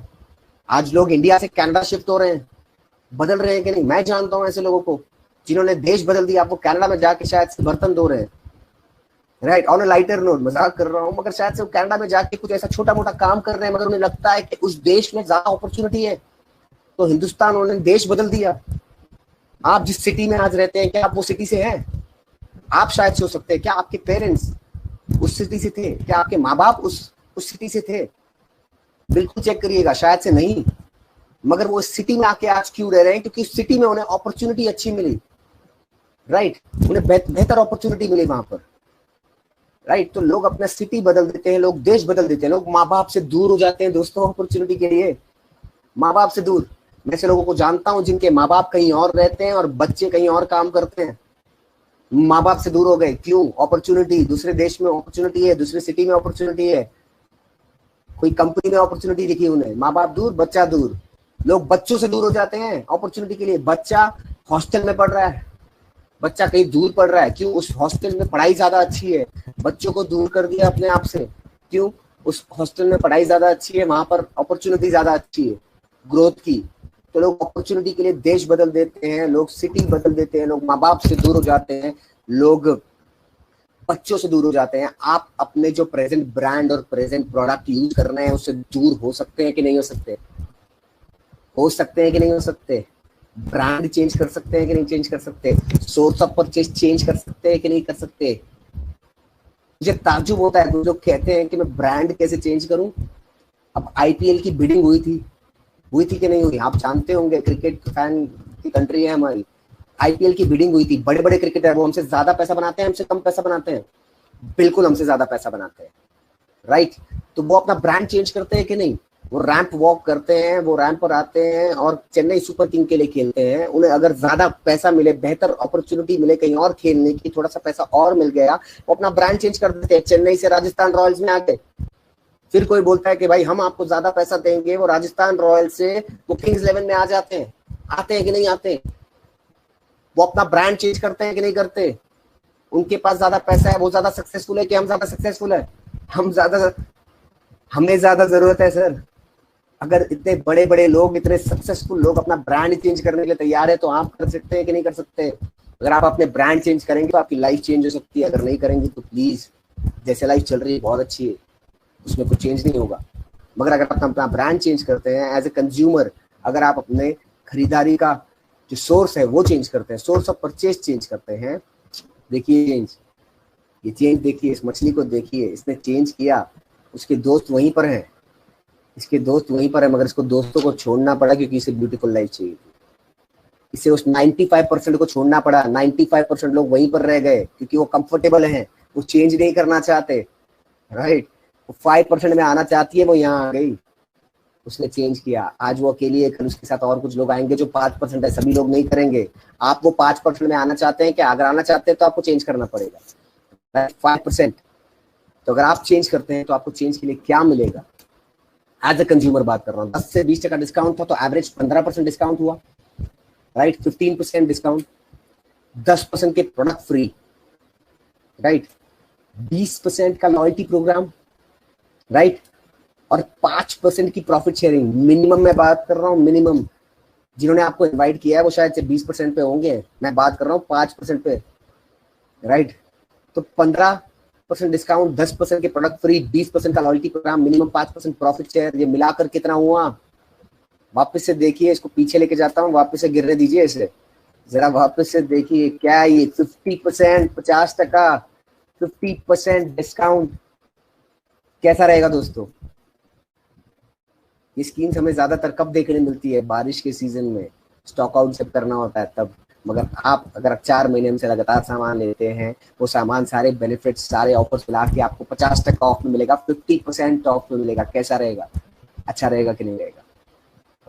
आज लोग इंडिया से कनाडा शिफ्ट हो रहे हैं, बदल रहे हैं कि नहीं? मैं जानता हूं ऐसे लोगों को जिन्होंने देश बदल दिया। आप वो कनाडा में जाके शायद से बर्तन धो रहे हैं, right? On a lighter note, मजाक कर रहा हूं, मगर शायद से वो कनाडा में जाके कुछ ऐसा छोटा मोटा काम कर रहे हैं, मगर उन्हें लगता है कि उस देश में ज्यादा अपॉर्चुनिटी है, तो हिंदुस्तान उन्होंने देश बदल दिया। आप जिस सिटी में आज रहते हैं, क्या आप वो सिटी से हैं? आप शायद से हो सकते हैं। क्या आपके पेरेंट्स उस सिटी से थे? क्या आपके माँ बाप उस सिटी से थे? बिल्कुल चेक करिएगा, शायद से नहीं। मगर वो इस सिटी में आके आज क्यों रह रहे हैं? क्योंकि इस सिटी में उन्हें अपॉर्चुनिटी अच्छी मिली, राइट? उन्हें बेहतर अपॉर्चुनिटी मिली वहां पर, राइट? तो लोग अपना सिटी बदल देते हैं, लोग देश बदल देते हैं, लोग माँ बाप से दूर हो जाते हैं दोस्तों अपॉर्चुनिटी के लिए। माँ बाप से दूर। मैं ऐसे लोगों को जानता हूं जिनके माँ बाप कहीं और रहते हैं और बच्चे कहीं और काम करते हैं। माँ बाप से दूर हो गए, क्यों? अपॉर्चुनिटी, दूसरे देश में अपॉर्चुनिटी है, दूसरी सिटी में अपॉर्चुनिटी है, कोई कंपनी में अपॉर्चुनिटी दिखी उन्हें। माँ बाप दूर, बच्चा दूर। लोग बच्चों से दूर हो जाते हैं अपॉर्चुनिटी के लिए। बच्चा हॉस्टल में पढ़ रहा है, बच्चा कहीं दूर पढ़ रहा है, क्यों? उस हॉस्टल में पढ़ाई ज्यादा अच्छी है। बच्चों को दूर कर दिया अपने आप से, क्यों? उस हॉस्टल में पढ़ाई ज्यादा अच्छी है, वहां पर अपॉर्चुनिटी ज्यादा अच्छी है ग्रोथ की। तो लोग अपॉर्चुनिटी के लिए देश बदल देते हैं, लोग सिटी बदल देते हैं, लोग माँ बाप से दूर हो जाते हैं, लोग बच्चों से दूर हो जाते हैं। आप अपने जो प्रेजेंट ब्रांड और प्रेजेंट प्रोडक्ट यूज कर रहे हैं उससे दूर हो सकते हैं कि नहीं हो सकते? हो सकते हैं कि नहीं हो सकते? ब्रांड चेंज कर सकते हैं कि नहीं चेंज कर सकते? सोर्स ऑफ परचेज चेंज कर सकते हैं कि नहीं कर सकते? मुझे ताज्जुब होता है, कुछ लोग कहते हैं कि मैं ब्रांड कैसे चेंज करूं। अब आईपीएल की बिडिंग हुई थी कि नहीं हुई? आप जानते होंगे, क्रिकेट फैन की कंट्री है हमारी। आईपीएल की बिडिंग हुई थी, बड़े बड़े क्रिकेटर, वो हमसे ज्यादा पैसा बनाते हैं, हमसे कम पैसा बनाते हैं? बिल्कुल हमसे ज्यादा पैसा बनाते हैं, राइट? तो वो अपना ब्रांड चेंज करते हैं कि नहीं? वो रैंप वॉक करते हैं, वो रैंप पर आते हैं और चेन्नई सुपर किंग के लिए खेलते हैं। उन्हें अगर ज्यादा पैसा मिले, बेहतर अपॉर्चुनिटी मिले कहीं और खेलने की, थोड़ा सा पैसा और मिल गया, वो अपना ब्रांड चेंज कर देते हैं। चेन्नई से राजस्थान रॉयल्स में आ गए। फिर कोई बोलता है कि भाई हम आपको ज्यादा पैसा देंगे, वो राजस्थान रॉयल्स से वो किंग्स 11 में आ जाते हैं। आते हैं कि नहीं आते? वो अपना ब्रांड चेंज करते हैं कि नहीं करते? उनके पास ज्यादा पैसा है, वो ज्यादा सक्सेसफुल है कि हम ज्यादा सक्सेसफुल है? हमें ज्यादा जरूरत है सर। अगर इतने बड़े बड़े लोग, इतने सक्सेसफुल लोग अपना ब्रांड चेंज करने के लिए तैयार है, तो आप कर सकते हैं कि नहीं कर सकते? अगर आप अपने ब्रांड चेंज करेंगे तो आपकी लाइफ चेंज हो सकती है। अगर नहीं करेंगे तो प्लीज, जैसे लाइफ चल रही है बहुत अच्छी है, उसमें कुछ चेंज नहीं होगा। मगर अगर आप अपना ब्रांड चेंज करते हैं एज ए कंज्यूमर, अगर आप अपने खरीदारी का जो सोर्स है वो चेंज करते हैं, सोर्स ऑफ परचेज चेंज करते हैं, देखिए चेंज, ये चेंज देखिए, इस मछली को देखिए, इसने चेंज किया। उसके दोस्त वहीं पर हैं, इसके दोस्त वहीं पर है, मगर इसको दोस्तों को छोड़ना पड़ा क्योंकि इसे ब्यूटीफुल लाइफ चाहिए थी। इसे उस 95% को छोड़ना पड़ा। 95% लोग वहीं पर रह गए क्योंकि वो कंफर्टेबल हैं, वो चेंज नहीं करना चाहते, राइट? वो 5% में आना चाहती है, वो यहाँ आ गई, उसने चेंज किया। आज वो अकेली है, कल उसके साथ और कुछ लोग आएंगे जो 5% है। सभी लोग नहीं करेंगे। आप वो 5% में आना चाहते हैं क्या? अगर आना चाहते हैं तो आपको चेंज करना पड़ेगा, 5%। तो अगर आप चेंज करते हैं तो आपको चेंज के लिए क्या मिलेगा? एज ए कंज्यूमर बात कर रहा हूँ। 10 से 20% डिस्काउंट था तो एवरेज 15% डिस्काउंट हुआ, राइट? 15% डिस्काउंट, 10% के प्रोडक्ट फ्री, राइट? 20% का लॉयल्टी प्रोग्राम, राइट? और 5% की प्रॉफिट शेयरिंग। मिनिमम मैं बात कर रहा हूँ, मिनिमम। जिन्होंने आपको इनवाइट किया है वो शायद से 20% पे होंगे, मैं बात कर रहा हूँ 5% पे, राइट? तो 15% डिस्काउंट, 10% के प्रोडक्ट फ्री, 20% का loyalty programme, minimum 5% profit share, ये मिलाकर कितना हुआ? वापस से देखिए, इसको पीछे लेके जाता हूँ, वापस से गिरने दीजिए इसे जरा, वापस से देखिए क्या ये 50%, 50%, 50% डिस्काउंट कैसा रहेगा दोस्तों? ये स्कीम्स हमें ज्यादातर कब देखने मिलती है? बारिश के सीजन में, स्टॉक आउट जब करना होता है तब। मगर आप अगर 4 महीने से लगातार सामान लेते हैं, वो सामान सारे बेनिफिट्स, सारे ऑफर्स मिला के आपको 50% ऑफ में मिलेगा, 50% ऑफ में मिलेगा। कैसा रहेगा? अच्छा रहेगा कि नहीं रहेगा,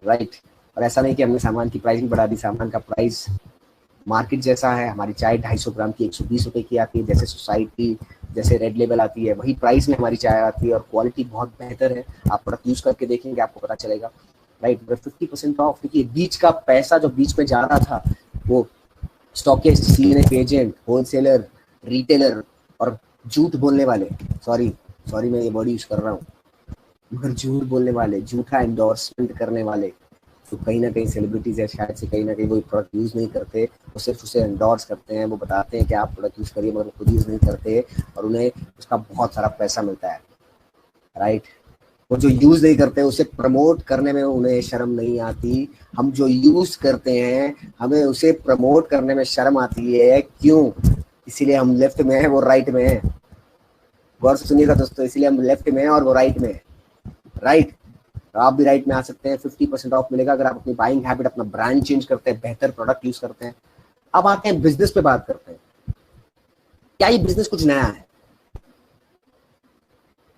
राइट? और ऐसा नहीं कि हमने सामान की प्राइस भी बढ़ा दी। सामान का प्राइस मार्केट जैसा है। हमारी चाय 250 ग्राम की 120 रुपए की आती है, जैसे सोसाइटी, जैसे रेड लेबल आती है, वही प्राइस में हमारी चाय आती है और क्वालिटी बहुत बेहतर है। आप प्रोडक्ट यूज करके देखेंगे, आपको पता चलेगा। राइट, 50% ऑफ, क्योंकि बीच का पैसा जो बीच में जा रहा था वो stockist, CNF agent, wholesaler, retailer और झूठ बोलने वाले, सॉरी सॉरी मैं ये वर्ड यूज कर रहा हूँ, मगर झूठ बोलने वाले, झूठा एंडोर्समेंट करने वाले, तो कहीं ना कहीं सेलिब्रिटीज है शायद से कहीं ना कहीं वो प्रोडक्ट यूज नहीं करते, वो सिर्फ उसे एंडोर्स करते हैं, वो बताते हैं कि आप प्रोडक्ट यूज करिए, मगर वो खुद यूज नहीं करते और उन्हें उसका बहुत सारा पैसा मिलता है, राइट। वो जो यूज नहीं करते उसे प्रमोट करने में उन्हें शर्म नहीं आती, हम जो यूज करते हैं हमें उसे प्रमोट करने में शर्म आती है, क्यों? इसीलिए हम लेफ्ट में हैं, वो राइट में है। गौर से सुनिएगा दोस्तों, इसीलिए हम लेफ्ट में हैं और वो राइट में है, राइट। तो आप भी राइट में आ सकते हैं, 50% ऑफ मिलेगा अगर आप अपनी बाइंग हैबिट, अपना ब्रांड चेंज करते हैं, बेहतर प्रोडक्ट यूज करते हैं। अब आते हैं बिजनेस पे बात करते हैं। क्या ये बिजनेस कुछ नया है?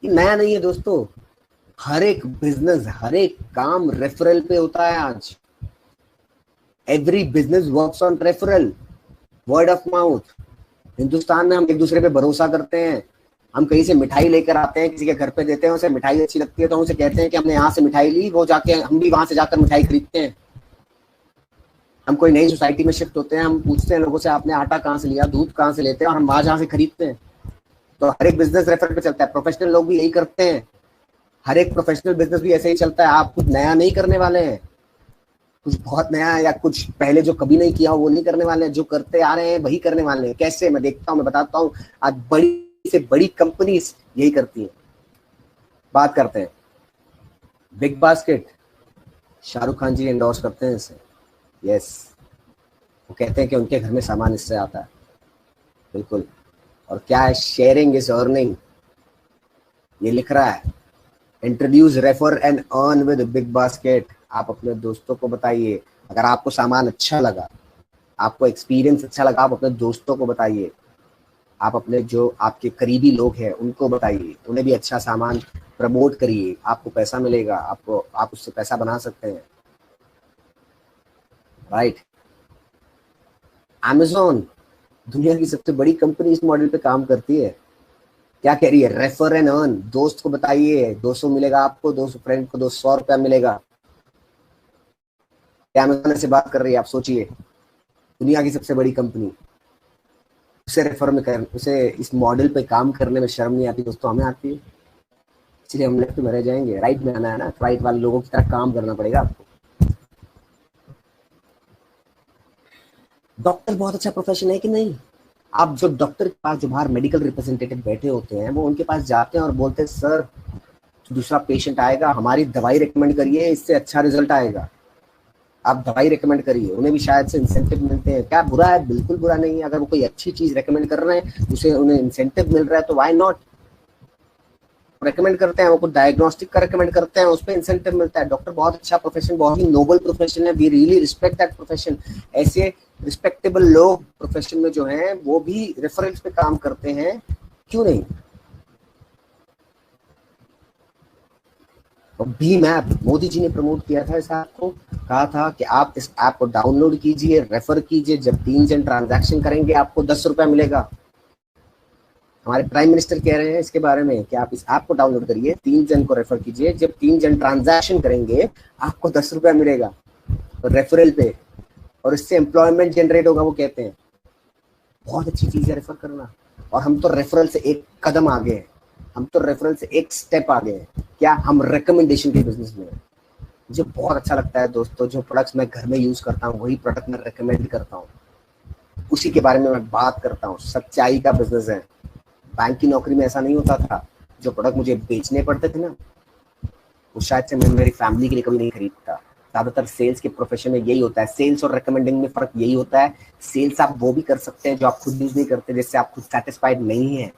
ये नया नहीं है दोस्तों, हर एक बिजनेस, हर एक काम रेफरल पे होता है आज। Every business works on referral, word of mouth. Hindustan में हम एक दूसरे पे भरोसा करते हैं, हम कहीं से मिठाई लेकर आते हैं, किसी के घर पे देते हैं, उसे मिठाई अच्छी लगती है तो हम उसे कहते हैं कि हमने यहाँ से मिठाई ली, वो जाके हम भी वहां से जाकर मिठाई खरीदते हैं। हम कोई नई सोसाइटी में शिफ्ट होते हैं, हम पूछते हैं लोगों से आपने आटा कहाँ से लिया, दूध कहाँ से लेते हैं, और हम वहां जहाँ से खरीदते हैं। तो हर एक बिजनेस रेफरल पे चलता है, प्रोफेशनल लोग भी यही करते हैं, हर एक प्रोफेशनल बिजनेस भी ऐसे ही चलता है। आप कुछ नया नहीं करने वाले हैं, कुछ बहुत नया या कुछ पहले जो कभी नहीं किया हो वो नहीं करने वाले हैं, जो करते आ रहे हैं वही करने वाले हैं। कैसे? मैं देखता हूँ, मैं बताता हूँ। आज बड़ी से बड़ी कंपनीज यही करती हैं। बात करते हैं बिग बास्केट, शाहरुख खान जी एंडोर्स करते हैं इसे, यस। वो कहते हैं कि उनके घर में सामान इससे आता है, बिल्कुल। और क्या है? शेयरिंग इज अर्निंग, ये लिख रहा है। Introduce, refer and earn with big basket. आप अपने दोस्तों को बताइए, अगर आपको सामान अच्छा लगा, आपको एक्सपीरियंस अच्छा लगा, आप अपने दोस्तों को बताइए, आप अपने जो आपके करीबी लोग हैं उनको बताइए, उन्हें भी अच्छा सामान प्रमोट करिए, आपको पैसा मिलेगा, आप उससे पैसा बना सकते हैं, राइट। अमेज़न दुनिया की सबसे बड़ी कंपनी इस मॉडल पे काम करती है। क्या कह रही है? Refer and earn. दोस्त को बताइए, 200 मिलेगा आपको, 200 फ्रेंड को 200 रुपया मिलेगा। क्या अमेज़न से बात कर रही है? आप सोचिए, दुनिया की सबसे बड़ी कंपनी, उसे रेफर में कर, उसे इस मॉडल पे काम करने में शर्म नहीं आती दोस्तों, हमें आती है। इसलिए हम लेफ्ट में रह जाएंगे, राइट में आना है ना, राइट वाले लोगों की तरह काम करना पड़ेगा आपको। डॉक्टर बहुत अच्छा प्रोफेशन है कि नहीं? आप जो डॉक्टर के पास, जो बाहर मेडिकल रिप्रेजेंटेटिव बैठे होते हैं, वो उनके पास जाते हैं और बोलते हैं सर दूसरा पेशेंट आएगा, हमारी दवाई रिकमेंड करिए, इससे अच्छा रिजल्ट आएगा, आप दवाई रिकमेंड करिए। उन्हें भी शायद से इंसेंटिव मिलते हैं। क्या बुरा है? बिल्कुल बुरा नहीं है। अगर वो कोई अच्छी चीज रिकमेंड कर रहे हैं, उसे उन्हें इंसेंटिव मिल रहा है तो व्हाई नॉट। रिकमेंड करते हैं, वो कुछ डायग्नोस्टिक का रिकमेंड करते हैं, उस पर इंसेंटिव मिलता है। डॉक्टर बहुत अच्छा प्रोफेशन, बहुत ही नोबल प्रोफेशन है, we really respect that profession. ऐसे रिस्पेक्टेबल लोग प्रोफेशन में जो हैं वो भी रेफरेंस पे काम करते हैं, क्यों नहीं? भीम ऐप मोदी जी ने प्रमोट किया था इस ऐप को, कहा था कि आप इस ऐप को डाउनलोड कीजिए, रेफर कीजिए, जब 3 जन ट्रांजैक्शन करेंगे आपको 10 रुपया मिलेगा। हमारे प्राइम मिनिस्टर कह रहे हैं इसके बारे में कि आप इस ऐप को डाउनलोड करिए, 3 जन को रेफर कीजिए, जब 3 जन ट्रांजैक्शन करेंगे आपको 10 रुपया मिलेगा रेफरल पे, और इससे एम्प्लॉयमेंट जनरेट होगा। वो कहते हैं बहुत अच्छी चीज है रेफर करना, और हम तो रेफरल से एक कदम आगे हैं, हम तो रेफरल से एक स्टेप आगे हैं। क्या? हम रिकमेंडेशन के बिजनेस में हैं। मुझे बहुत अच्छा लगता है दोस्तों, जो प्रोडक्ट्स मैं घर में यूज करता हूँ वही प्रोडक्ट मैं रिकमेंड करता हूँ, उसी के बारे में मैं बात करता हूँ। सच्चाई का बिजनेस है। बैंक की नौकरी में ऐसा नहीं होता था, जो प्रोडक्ट मुझे बेचने पड़ते थे ना, वो शायद से मैं मेरी फैमिली के लिए कभी नहीं खरीदता। ज्यादातर सेल्स के प्रोफेशन में यही होता है। सेल्स और रिकमेंडिंग में फर्क यही होता है, सेल्स आप वो भी कर सकते हैं जो आप खुद यूज नहीं करते, जिससे आप खुद सेटिस्फाइड नहीं है,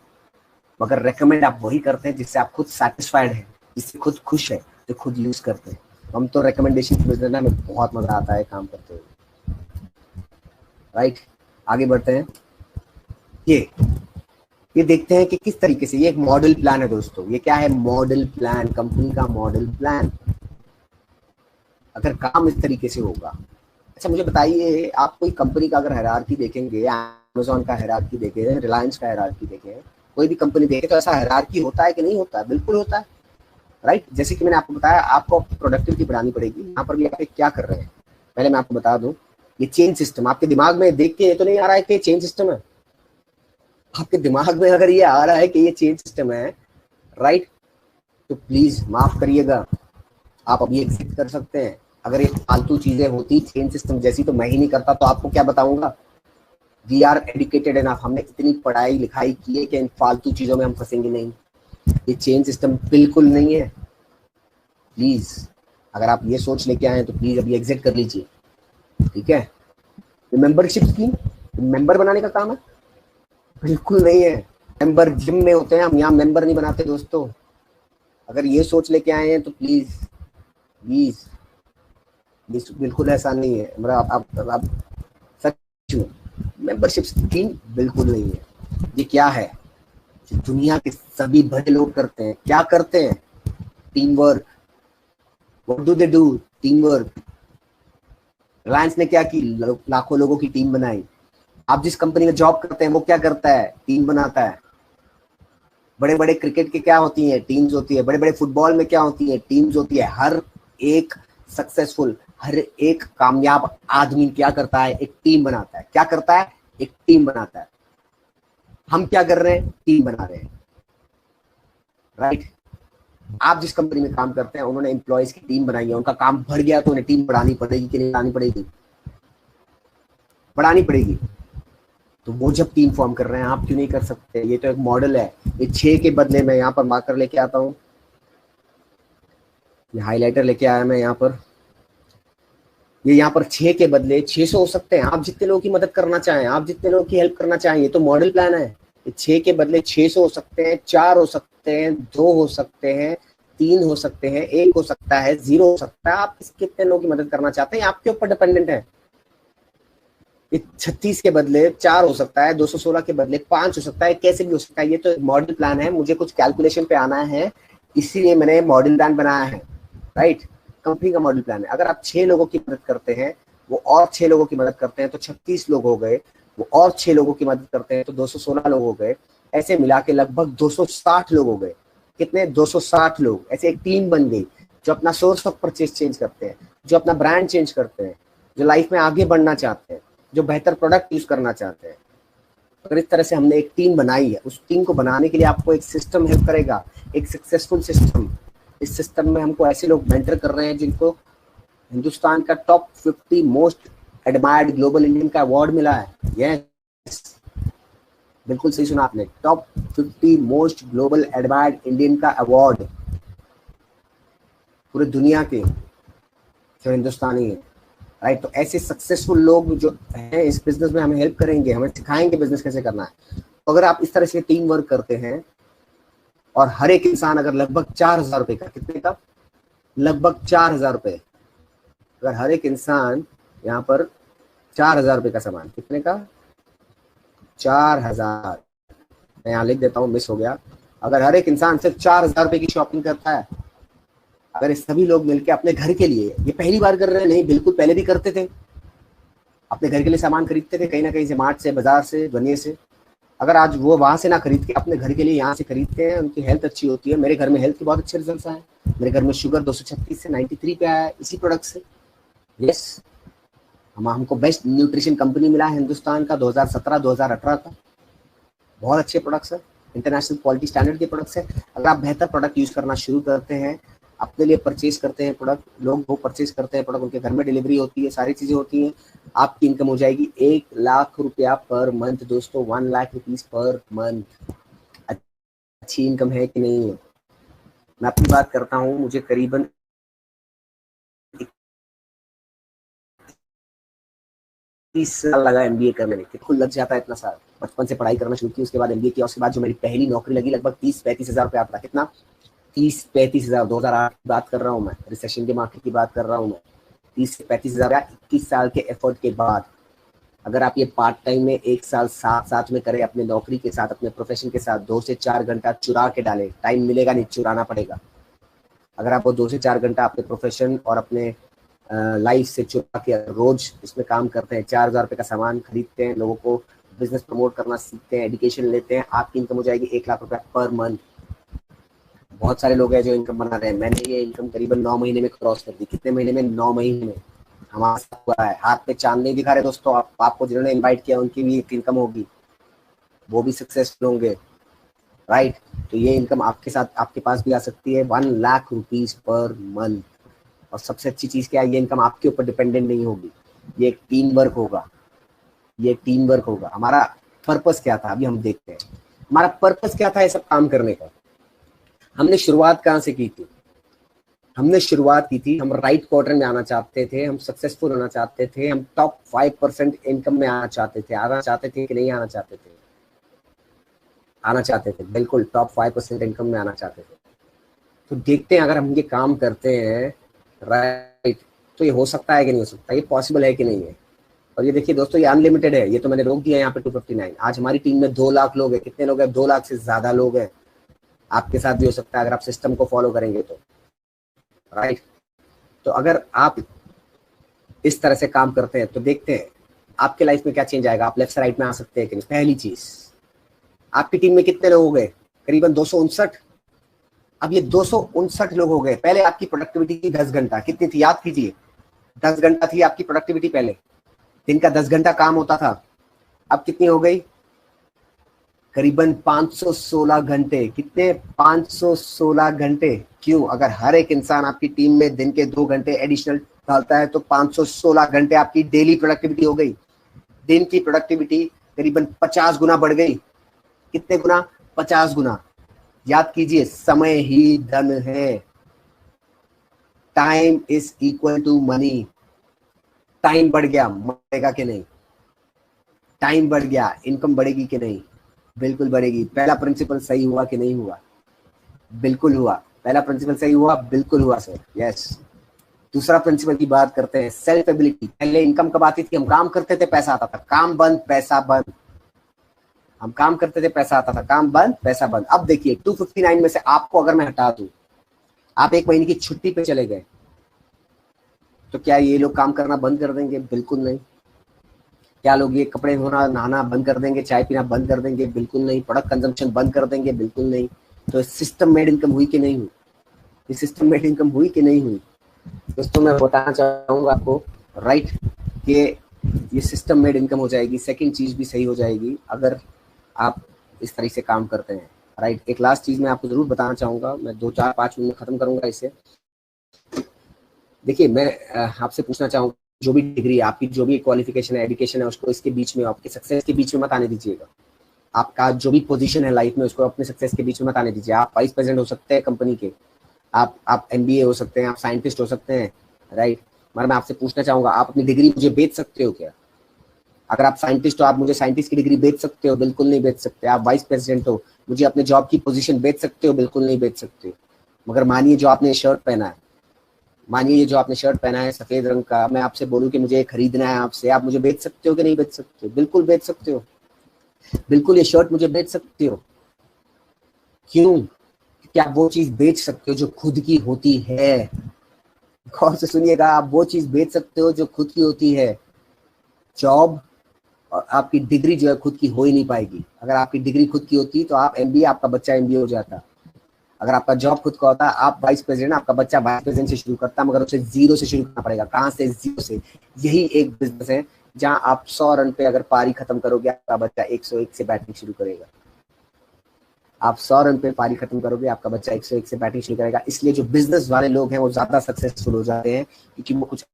मगर रिकमेंड आप वही करते हैं जिससे आप खुद सेटिस्फाइड है, जिससे खुद खुश है, जो खुद यूज करते हैं। हम तो रिकमेंडेशन की बिजनेस में बहुत मजा आता है काम करते हुए, राइट। आगे बढ़ते हैं। ये देखते हैं कि किस तरीके से, ये एक मॉडल प्लान है दोस्तों। ये क्या है? मॉडल प्लान, कंपनी का मॉडल प्लान। अगर काम इस तरीके से होगा, अच्छा मुझे बताइए, आप कोई कंपनी का अगर हायरार्की देखेंगे, अमेज़न का हायरार्की देखें, रिलायंस का हायरार्की देखें, कोई भी कंपनी देखें, तो ऐसा हायरार्की होता है कि नहीं होता है? बिल्कुल होता है। राइट। जैसे कि मैंने आपको बताया, आपको प्रोडक्टिविटी बढ़ानी पड़ेगी। यहाँ पर भी आप क्या कर रहे हैं, पहले मैं आपको बता दूं, ये चेन सिस्टम आपके दिमाग में देख के ये तो नहीं आ रहा है कि चेन सिस्टम है। आपके दिमाग में अगर ये आ रहा है कि ये चेन सिस्टम है, राइट, तो प्लीज माफ करिएगा, आप अभी एग्जिट कर सकते हैं। अगर ये फालतू चीजें होती चेन सिस्टम जैसी तो मैं ही नहीं करता, तो आपको क्या बताऊंगा। वी आर एडुकेटेड एनफ, हमने इतनी पढ़ाई लिखाई की है कि इन फालतू चीजों में हम फंसेंगे नहीं। ये चेन सिस्टम बिल्कुल नहीं है। प्लीज अगर आप ये सोच लेके आए हैं तो प्लीज अभी एग्जिट कर लीजिए, ठीक है। मेंबरशिप स्कीम मेंबर बनाने का काम है, बिल्कुल नहीं है। मेंबर जिम में होते हैं, हम यहाँ मेंबर नहीं बनाते दोस्तों। अगर ये सोच लेके आए हैं तो प्लीज प्लीज, बिल्कुल ऐसा नहीं है। मतलब आप सच में मेंबरशिप स्कीम बिल्कुल नहीं है। ये क्या है, दुनिया के सभी बड़े लोग करते हैं, क्या करते हैं, team work. What do they do, team work. Reliance ने क्या की, लाखों लोगों की टीम बनाई। आप जिस कंपनी में जॉब करते हैं वो क्या करता है, टीम बनाता है। बड़े बड़े क्रिकेट के क्या होती है, टीम्स होती है। बड़े बड़े फुटबॉल में क्या होती है, टीम्स होती है। हर एक सक्सेसफुल, हर एक कामयाब आदमी क्या करता है, एक टीम बनाता है। क्या करता है, एक टीम बनाता है। हम क्या कर रहे हैं, टीम बना रहे हैं, राइट। आप जिस कंपनी में काम करते हैं उन्होंने एम्प्लॉयज की टीम बनाई है, उनका काम बढ़ गया तो उन्हें टीम बढ़ानी पड़ेगी कि नहीं बढ़ानी पड़ेगी, बढ़ानी पड़ेगी। तो वो जब टीम फॉर्म कर रहे हैं, आप क्यों नहीं कर सकते। ये तो एक मॉडल है। ये 6 के बदले मैं यहाँ पर मार्कर लेके आता हूँ, ये हाईलाइटर लेके आया मैं यहाँ पर। ये यहाँ पर 6 के बदले 600 हो सकते हैं। आप जितने लोगों की मदद करना चाहें, आप जितने लोगों की हेल्प करना चाहें, ये तो मॉडल प्लान है। ये 6 के बदले 600 हो सकते हैं, 4 हो सकते हैं, 2 हो सकते हैं, 3 हो सकते हैं, 1 हो सकता है, 0 हो सकता है। आप कितने लोगों की मदद करना चाहते हैं आपके ऊपर डिपेंडेंट है। 36 के बदले 4 हो सकता है, 216 के बदले 5 हो सकता है, कैसे भी हो सकता है। ये तो मॉडल प्लान है, मुझे कुछ कैलकुलेशन पे आना है, इसीलिए मैंने मॉडल प्लान बनाया है, राइट। कंपनी का मॉडल प्लान है। अगर आप 6 लोगों की मदद करते हैं, वो और 6 लोगों की मदद करते हैं तो 36 लोग हो गए। वो और 6 लोगों की मदद करते हैं तो 216 लोग हो गए। ऐसे मिला के लगभग 260 लोग हो गए। कितने, 260 लोग। ऐसे एक टीम बन गई जो अपना सोर्स ऑफ परचेज चेंज करते हैं, जो अपना ब्रांड चेंज करते हैं, जो लाइफ में आगे बढ़ना चाहते हैं, जो बेहतर प्रोडक्ट यूज करना चाहते हैं। अगर इस तरह से हमने एक टीम बनाई है, उस टीम को बनाने के लिए आपको एक सिस्टम हेल्प करेगा, एक सक्सेसफुल सिस्टम। इस सिस्टम में हमको ऐसे लोग मेंटर कर रहे हैं जिनको हिंदुस्तान का top 50 most admired global Indian का अवार्ड मिला है। यस, बिल्कुल सही सुना आपने, top 50 most global admired Indian का अवार्ड पूरी दुनिया के जो हिंदुस्तानी है, राइट। तो ऐसे सक्सेसफुल लोग जो हैं इस बिजनेस में हमें हेल्प करेंगे, हमें सिखाएंगे बिजनेस कैसे करना है। तो अगर आप इस तरह से टीम वर्क करते हैं और हर एक इंसान अगर लगभग 4,000 रुपए का, कितने का, लगभग 4,000 रुपए, अगर हर एक इंसान यहाँ पर 4,000 रुपए का सामान, कितने का, 4,000, मैं यहाँ लिख देता हूँ, मिस हो गया। अगर हर एक इंसान सिर्फ 4,000 रुपए की शॉपिंग करता है, अगर ये सभी लोग मिलकर अपने घर के लिए, ये पहली बार कर रहे हैं नहीं, बिल्कुल पहले भी करते थे, अपने घर के लिए सामान खरीदते थे कहीं ना कहीं से, मार्ट से, बाजार से, दुनिया से। अगर आज वो वहां से ना खरीद के अपने घर के लिए यहाँ से खरीदते हैं, उनकी हेल्थ अच्छी होती है। मेरे घर में हेल्थ के बहुत अच्छे रिजल्ट आए। मेरे घर में शुगर 236 से 93 पे आया है इसी प्रोडक्ट से। यस, हमको बेस्ट न्यूट्रिशन कंपनी मिला है हिंदुस्तान का 2017-2018 का। बहुत अच्छे प्रोडक्ट्स है, इंटरनेशनल क्वालिटी स्टैंडर्ड के प्रोडक्ट्स है। अगर आप बेहतर प्रोडक्ट यूज करना शुरू करते हैं, अपने लिए परचेज करते हैं प्रोडक्ट, लोग वो परचेज करते हैं प्रोडक्ट, उनके घर में डिलीवरी होती है, सारी चीजें होती हैं, आपकी इनकम हो जाएगी 1,00,000 रुपया पर मंथ दोस्तों, 1,00,000 रुपीज पर मंथ। अच्छी इनकम है कि नहीं है। मैं अपनी बात करता हूँ, मुझे करीबन 30 साल लगा एमबीए करने में। खुद लग जाता है इतना साल। बचपन से पढ़ाई करना शुरू की, उसके बाद एमबीए किया, उसके बाद जो मेरी पहली नौकरी लगी लगभग 30-35 हजार रुपया आता था। कितना, 30-35 हजार। 2008 की बात कर रहा हूँ मैं, रिसेशन के मार्केट की बात कर रहा हूँ मैं। 30 से 35 हजार 21 साल के एफर्ट के बाद। अगर आप ये पार्ट टाइम में 1 साल साथ साथ में करें, अपने नौकरी के साथ, अपने प्रोफेशन के साथ, 2 से 4 घंटा चुरा के डालें, टाइम मिलेगा नहीं, चुराना पड़ेगा। अगर आप वो 2 से 4 घंटा अपने प्रोफेशन और अपने लाइफ से चुरा के रोज इसमें काम करते हैं, 4,000 रुपए का सामान खरीदते हैं, लोगों को बिजनेस प्रमोट करना सीखते हैं, एजुकेशन लेते हैं, आपकी इनकम हो जाएगी 1,00,000 रुपया पर मंथ। बहुत सारे लोग हैं जो इनकम बना रहे हैं। मैंने ये इनकम करीबन 9 महीने में क्रॉस कर दी। कितने महीने में? 9 महीने में। हमारा साथ हुआ है। हाथ पे चांद नहीं दिखा रहे दोस्तों। आपको जिन्होंने इनवाइट किया उनकी भी एक इनकम होगी, वो भी सक्सेसफुल होंगे, राइट। तो ये इनकम आपके साथ, आपके पास भी आ सकती है, 1 लाख रुपीज पर मंथ। और सबसे अच्छी चीज क्या है, ये इनकम आपके ऊपर डिपेंडेंट नहीं होगी, ये एक टीम वर्क होगा, ये टीम वर्क होगा। हमारा पर्पस क्या था अभी हम देखते हैं। हमारा पर्पस क्या था ये सब काम करने का। हमने शुरुआत कहाँ से की थी? हमने शुरुआत की थी, हम राइट क्वार्टर में आना चाहते थे, हम सक्सेसफुल होना चाहते थे, हम टॉप 5% इनकम में आना चाहते थे। आना चाहते थे कि नहीं आना चाहते थे? आना चाहते थे, बिल्कुल टॉप 5% इनकम में आना चाहते थे। तो देखते हैं अगर हम ये काम करते हैं, राइट, तो ये हो सकता है कि नहीं हो सकता, ये पॉसिबल है कि नहीं है। और ये देखिए दोस्तों, ये अनलिमिटेड है, ये तो मैंने रोक दिया यहाँ पे 259। आज हमारी टीम में 2 लाख लोग हैं। कितने लोग हैं? 2 लाख से ज्यादा लोग हैं। आपके साथ भी हो सकता है अगर आप सिस्टम को फॉलो करेंगे तो, राइट। तो अगर आप इस तरह से काम करते हैं तो देखते हैं आपके लाइफ में क्या चेंज आएगा। आप लेफ्ट से राइट में आ सकते हैं कि नहीं? पहली चीज, आपकी टीम में कितने लोग हो गए? करीबन 259। अब ये 259 लोग हो गए। पहले आपकी प्रोडक्टिविटी थी 10 घंटा, कितनी थी याद कीजिए? 10 घंटा थी आपकी प्रोडक्टिविटी पहले, दिन का 10 घंटा काम होता था। अब कितनी हो गई? करीबन 516 घंटे। कितने? 516 घंटे। क्यों? अगर हर एक इंसान आपकी टीम में दिन के 2 घंटे एडिशनल डालता है तो 516 घंटे आपकी डेली प्रोडक्टिविटी हो गई। दिन की प्रोडक्टिविटी करीबन 50 गुना बढ़ गई। कितने गुना? 50 गुना। याद कीजिए, समय ही धन है। Time is equal to money. Time बढ़ गया, बढ़ेगा कि नहीं? टाइम बढ़ गया, इनकम बढ़ेगी कि नहीं? बिल्कुल बढ़ेगी। पहला प्रिंसिपल सही हुआ कि नहीं हुआ? बिल्कुल हुआ। पहला प्रिंसिपल सही हुआ, बिल्कुल हुआ सर, यस। दूसरा प्रिंसिपल की बात करते हैं, सेल्फ एबिलिटी। पहले इनकम कब आती थी? हम काम करते थे, पैसा आता था। काम बंद, पैसा बंद। हम काम करते थे, पैसा आता था। काम बंद, पैसा बंद। अब देखिए 259 में से आपको अगर मैं हटा दूं, आप 1 महीने की छुट्टी पे चले गए, तो क्या ये लोग काम करना बंद कर देंगे? बिल्कुल नहीं। क्या लोग ये कपड़े धोना, नहाना बंद कर देंगे? चाय पीना बंद कर देंगे? बिल्कुल नहीं। प्रोडक्ट कंजम्पशन बंद कर देंगे? बिल्कुल नहीं। तो सिस्टम मेड इनकम हुई कि नहीं हुई? ये सिस्टम मेड इनकम हुई कि नहीं हुई? दोस्तों मैं बताना चाहूंगा आपको, राइट, कि ये सिस्टम मेड इनकम हो जाएगी। सेकंड चीज भी सही हो जाएगी अगर आप इस तरह से काम करते हैं, राइट। एक लास्ट चीज मैं आपको जरूर बताना चाहूंगा, मैं 2-4-5 मिनट में खत्म करूंगा इसे। देखिए मैं आपसे पूछना चाहूंगा, जो भी डिग्री है आपकी, जो भी क्वालिफिकेशन है, एजुकेशन है, उसको इसके बीच में, आपके सक्सेस के बीच में मत आने दीजिएगा। आपका जो भी पोजीशन है लाइफ में, उसको अपने सक्सेस के बीच में मत आने दीजिए। आप वाइस प्रेसिडेंट हो सकते हैं कंपनी के, आप एमबीए हो सकते हैं, आप साइंटिस्ट हो सकते हैं, राइट। मगर मैं आपसे पूछना चाहूंगा, आप अपनी डिग्री मुझे बेच सकते हो क्या? अगर आप साइंटिस्ट हो, आप मुझे साइंटिस्ट की डिग्री बेच सकते हो? बिल्कुल नहीं बेच सकते। आप वाइस प्रेसिडेंट हो, मुझे अपने जॉब की पोजीशन बेच सकते हो? बिल्कुल नहीं बेच सकते। मगर मानिए जो आपने शर्ट पहना है, मानिए ये जो आपने शर्ट पहना है सफेद रंग का, मैं आपसे बोलूं कि मुझे खरीदना है आपसे, आप मुझे बेच सकते हो कि नहीं बेच सकते? बिल्कुल बेच सकते हो। बिल्कुल ये शर्ट मुझे बेच सकते हो। क्यों? क्या आप वो चीज बेच सकते हो जो खुद की होती है। गौर से सुनिएगा, आप वो चीज बेच सकते हो जो खुद की होती है। जॉब और आपकी डिग्री जो है खुद की हो ही नहीं पाएगी। अगर आपकी डिग्री खुद की होती तो आप एमबीए, आपका बच्चा एमबीए हो जाता। अगर आपका जॉब खुद का होता, आप वाइस प्रेसिडेंट, आपका बच्चा वाइस प्रेसिडेंट से शुरू करता, मगर उसे जीरो से शुरू करना पड़ेगा। कहां से? जीरो से। यही एक बिजनेस है जहां आप 100 रन पे अगर पारी खत्म करोगे, आपका बच्चा 101 से बैटिंग शुरू करेगा। आप 100 रन पे पारी खत्म करोगे, आपका बच्चा 101 से बैटिंग शुरू करेगा। इसलिए जो बिजनेस वाले लोग हैं वो ज्यादा सक्सेसफुल हो जाते हैं, क्योंकि वो कुछ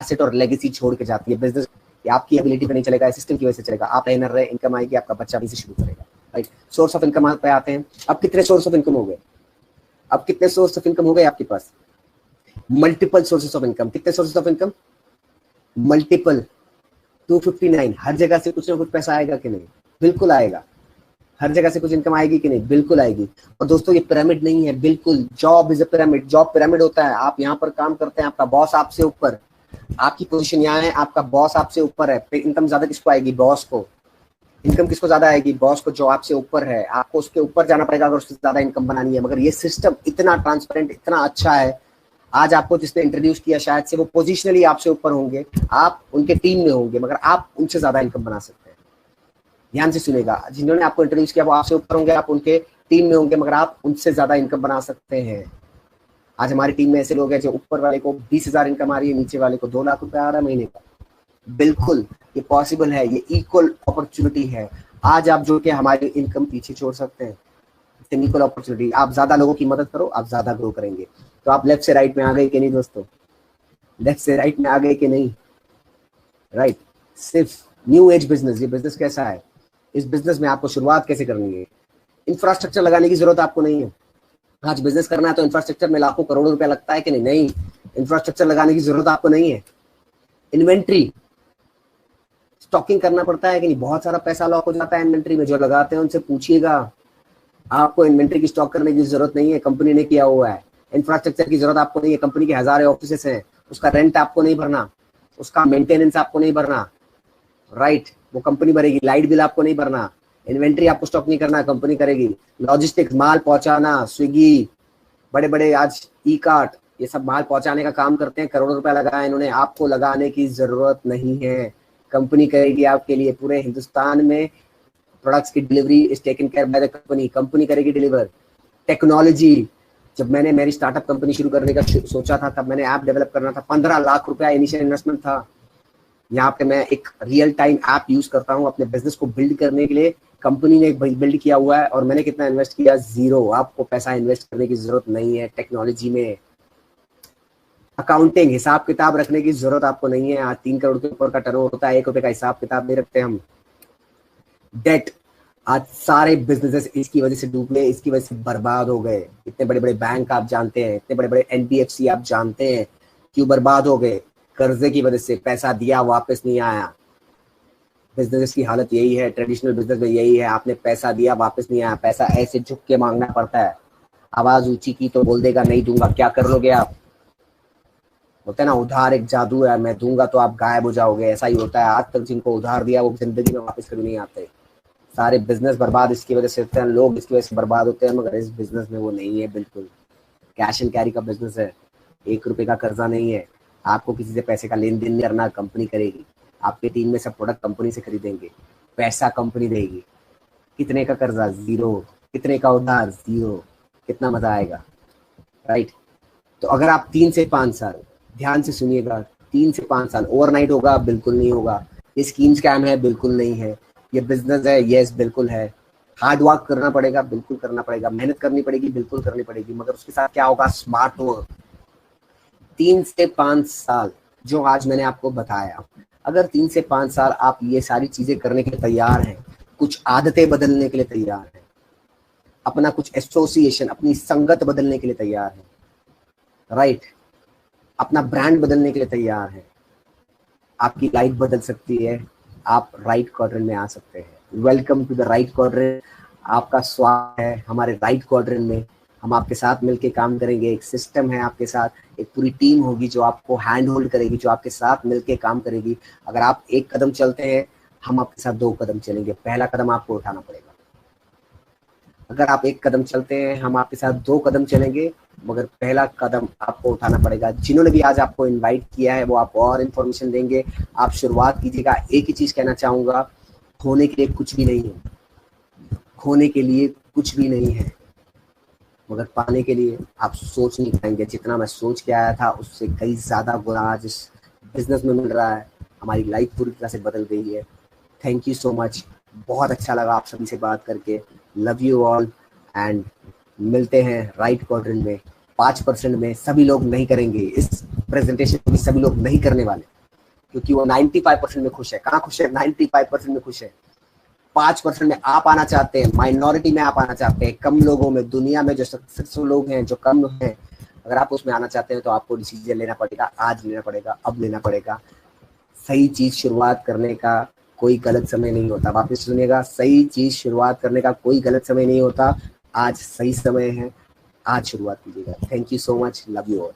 एसेट और लेगेसी छोड़ के जाती है। बिजनेस आपकी एबिलिटी पे नहीं चलेगा, सिस्टम की वजह से चलेगा। आप ट्रेनर रहे, इनकम आएगी, आपका बच्चा भी से शुरू करेगा, राइट। सोर्स ऑफ इनकम पे आते हैं। अब कितने सोर्स ऑफ इनकम हो गए? अब कितने सोर्स ऑफ इनकम हो गए आपके पास? Multiple sources of income. कितने सोर्सेस ऑफ इनकम? मल्टीपल। 259। हर जगह से कुछ ना कुछ पैसा आएगा कि नहीं? बिल्कुल आएगा। हर जगह से कुछ इनकम आएगी कि नहीं? बिल्कुल आएगी। और दोस्तों ये पिरामिड नहीं है, बिल्कुल। Job is a pyramid. Job pyramid होता है। आप यहाँ पर काम करते हैं, आपका बॉस आपसे ऊपर, आपकी पोजीशन यहाँ है, आपका बॉस आपसे ऊपर है। फिर इनकम ज्यादा किसको आएगी? बॉस को। इनकम किसको ज्यादा आएगी? बॉस को, जो आपसे ऊपर है। आपको उसके ऊपर जाना पड़ेगा अगर उससे ज्यादा इनकम बनानी है। मगर ये सिस्टम इतना ट्रांसपेरेंट, इतना अच्छा है, आज आपको जिसने इंट्रोड्यूस किया शायद से वो पोजिशनली आपसे ऊपर होंगे, आप उनके टीम में होंगे, मगर आप उनसे ज्यादा इनकम बना सकते हैं। ध्यान से सुनेगा, जिन्होंने आपको इंट्रोड्यूस किया वो आपसे ऊपर होंगे, आप उनके टीम में होंगे मगर आप उनसे ज्यादा इनकम बना सकते हैं। आज हमारी टीम में ऐसे लोग हैं जो ऊपर वाले को 20,000 इनकम आ रही है, नीचे वाले को 2 लाख रुपए आ रहा है महीने का। बिल्कुल ये पॉसिबल है, ये इक्वल अपॉर्चुनिटी है। आज आप जो कि हमारी इनकम पीछे छोड़ सकते हैं, इक्वल अपॉर्चुनिटी। आप ज्यादा लोगों की मदद करो, आप ज्यादा ग्रो करेंगे। तो आप लेफ्ट से राइट में आ गए कि नहीं दोस्तों? लेफ्ट से राइट में आ गए कि नहीं? राइट। सिर्फ न्यू एज बिजनेस, ये बिजनेस कैसा है, इस बिजनेस में आपको शुरुआत कैसे करनी है। इंफ्रास्ट्रक्चर लगाने की जरूरत आपको नहीं है। आज बिजनेस करना है तो इंफ्रास्ट्रक्चर में लाखों करोड़ों रुपया लगता है कि नहीं? नहीं, इंफ्रास्ट्रक्चर लगाने की जरूरत आपको नहीं है। इन्वेंट्री स्टॉकिंग करना पड़ता है कि नहीं? बहुत सारा पैसा लॉक हो जाता है इन्वेंट्री में। जो लगाते हैं उनसे पूछिएगा, आपको इन्वेंट्री की स्टॉक करने की जरूरत नहीं है, कंपनी ने किया हुआ है। इंफ्रास्ट्रक्चर की जरूरत आपको नहीं है, कंपनी के हजारों ऑफिसेस हैं, उसका रेंट आपको नहीं भरना, उसका मेंटेनेंस आपको नहीं भरना, राइट, वो कंपनी भरेगी। लाइट बिल आपको नहीं भरना, इन्वेंट्री आपको स्टॉक नहीं करना, कंपनी करेगी। लॉजिस्टिक्स, माल पहुंचाना, स्विगी, बड़े बड़े आज ई कार्ट, ये सब माल पहुंचाने का काम करते हैं, करोड़ों रुपया लगाया इन्होंने। आपको लगाने की जरूरत नहीं है, कंपनी करेगी आपके लिए। पूरे हिंदुस्तान में प्रोडक्ट्स की delivery is taken care by the company, company करेगी डिलीवर। टेक्नोलॉजी, जब मैंने मेरी स्टार्टअप कंपनी शुरू करने का सोचा था, तब मैंने ऐप डेवलप करना था, 15 लाख रुपया इनिशियल इन्वेस्टमेंट था। यहाँ पे मैं एक रियल टाइम ऐप यूज करता हूँ अपने बिजनेस को बिल्ड करने के लिए। कंपनी ने बिल्ड किया हुआ है और मैंने कितना इन्वेस्ट किया? 0। आपको पैसा इन्वेस्ट करने की जरूरत नहीं है टेक्नोलॉजी में। अकाउंटिंग, हिसाब किताब रखने की जरूरत आपको नहीं है। आज 3 करोड़ के ऊपर का टर्नओवर होता है, 1 रुपए का हिसाब किताब नहीं रखते हम। डेट, आज सारे बिजनेसेस इसकी वजह से डूबे, इसकी वजह से बर्बाद हो गए। इतने बड़े बड़े बैंक आप जानते हैं, इतने बड़े बड़े एनबीएफसी आप जानते हैं, क्यों बर्बाद हो गए? कर्जे की वजह से। पैसा दिया वापस नहीं आया। बिजनेस की हालत यही है, ट्रेडिशनल बिजनेस में यही है, आपने पैसा दिया वापस नहीं आया। पैसा ऐसे झुक के मांगना पड़ता है। आवाज ऊंची की तो बोल देगा नहीं दूंगा, क्या कर लोगे आप? होता है ना, उधार एक जादू है, मैं दूंगा तो आप गायब हो जाओगे, ऐसा ही होता है। आज तक जिनको उधार दिया वो जिंदगी में वापस कभी नहीं आते। सारे बिजनेस बर्बाद इसकी वजह से होते हैं, लोग इसकी वजह से बर्बाद होते हैं, मगर इस बिजनेस में वो नहीं है। बिल्कुल कैश एंड कैरी का बिजनेस है, 1 रुपए का कर्जा नहीं है। आपको किसी से पैसे का लेन देन नहीं करना, कंपनी करेगी। आपके टीम में सब प्रोडक्ट कंपनी से खरीदेंगे, पैसा कंपनी देगी। कितने का कर्जा? 0। कितने का उधार? 0। कितना मजा आएगा, राइट। तो अगर आप 3 से 5 साल, ध्यान से सुनिएगा, 3 से 5 साल, ओवरनाइट होगा? बिल्कुल नहीं होगा। ये स्कीम स्कैम है? बिल्कुल नहीं है। ये बिजनेस है? यस बिल्कुल है। हार्ड वर्क करना पड़ेगा? बिल्कुल करना पड़ेगा। मेहनत करनी पड़ेगी? बिल्कुल करनी पड़ेगी, मगर उसके साथ क्या होगा? Smart work. 3 से 5 साल जो आज मैंने आपको बताया, अगर 3 से 5 साल आप ये सारी चीजें करने के लिए तैयार हैं, कुछ आदतें बदलने के लिए तैयार हैं, अपना कुछ एसोसिएशन, अपनी संगत बदलने के लिए तैयार हैं, राइट, अपना ब्रांड बदलने के लिए तैयार हैं, आपकी लाइफ बदल सकती है। आप राइट क्वाड्रेंट में आ सकते हैं। Welcome to the right quadrant. आपका स्वागत है हमारे राइट क्वाड्रेंट में। हम आपके साथ मिलके काम करेंगे। एक सिस्टम है आपके साथ, एक पूरी टीम होगी जो आपको हैंड होल्ड करेगी, जो आपके साथ मिलके काम करेगी। अगर आप 1 कदम चलते हैं, हम आपके साथ 2 कदम चलेंगे। पहला कदम आपको उठाना पड़ेगा। अगर आप 1 कदम चलते हैं, हम आपके साथ 2 कदम चलेंगे, मगर पहला कदम आपको उठाना पड़ेगा। जिन्होंने भी आज आपको इनवाइट किया है वो आपको और इन्फॉर्मेशन देंगे। आप शुरुआत कीजिएगा। एक ही चीज कहना चाहूंगा, खोने के लिए कुछ भी नहीं है, खोने के लिए कुछ भी नहीं है, मगर पाने के लिए आप सोच नहीं पाएंगे। जितना मैं सोच के आया था उससे कई ज्यादा गुना आज इस बिजनेस में मिल रहा है। हमारी लाइफ पूरी तरह से बदल गई है। Thank you so much. बहुत अच्छा लगा आप सभी से बात करके। लव यू ऑल एंड मिलते हैं राइट क्वाड्रेंट में। 5% में सभी लोग नहीं करेंगे इस प्रेजेंटेशन को, सभी लोग नहीं करने वाले, क्योंकि वो 95% में खुश है। कहाँ खुश है? 95% में खुश है। 5% में आप आना चाहते हैं, माइनॉरिटी में आप आना चाहते हैं, कम लोगों में, दुनिया में जो सक्सेसफुल लोग हैं, जो कम हैं, अगर आप उसमें आना चाहते हैं तो आपको डिसीजन लेना पड़ेगा। आज लेना पड़ेगा, अब लेना पड़ेगा। सही चीज शुरुआत करने का कोई गलत समय नहीं होता। वापस सुनिएगा, सही चीज शुरुआत करने का कोई गलत समय नहीं होता। आज सही समय है, आज शुरुआत कीजिएगा। Thank you so much. Love you all.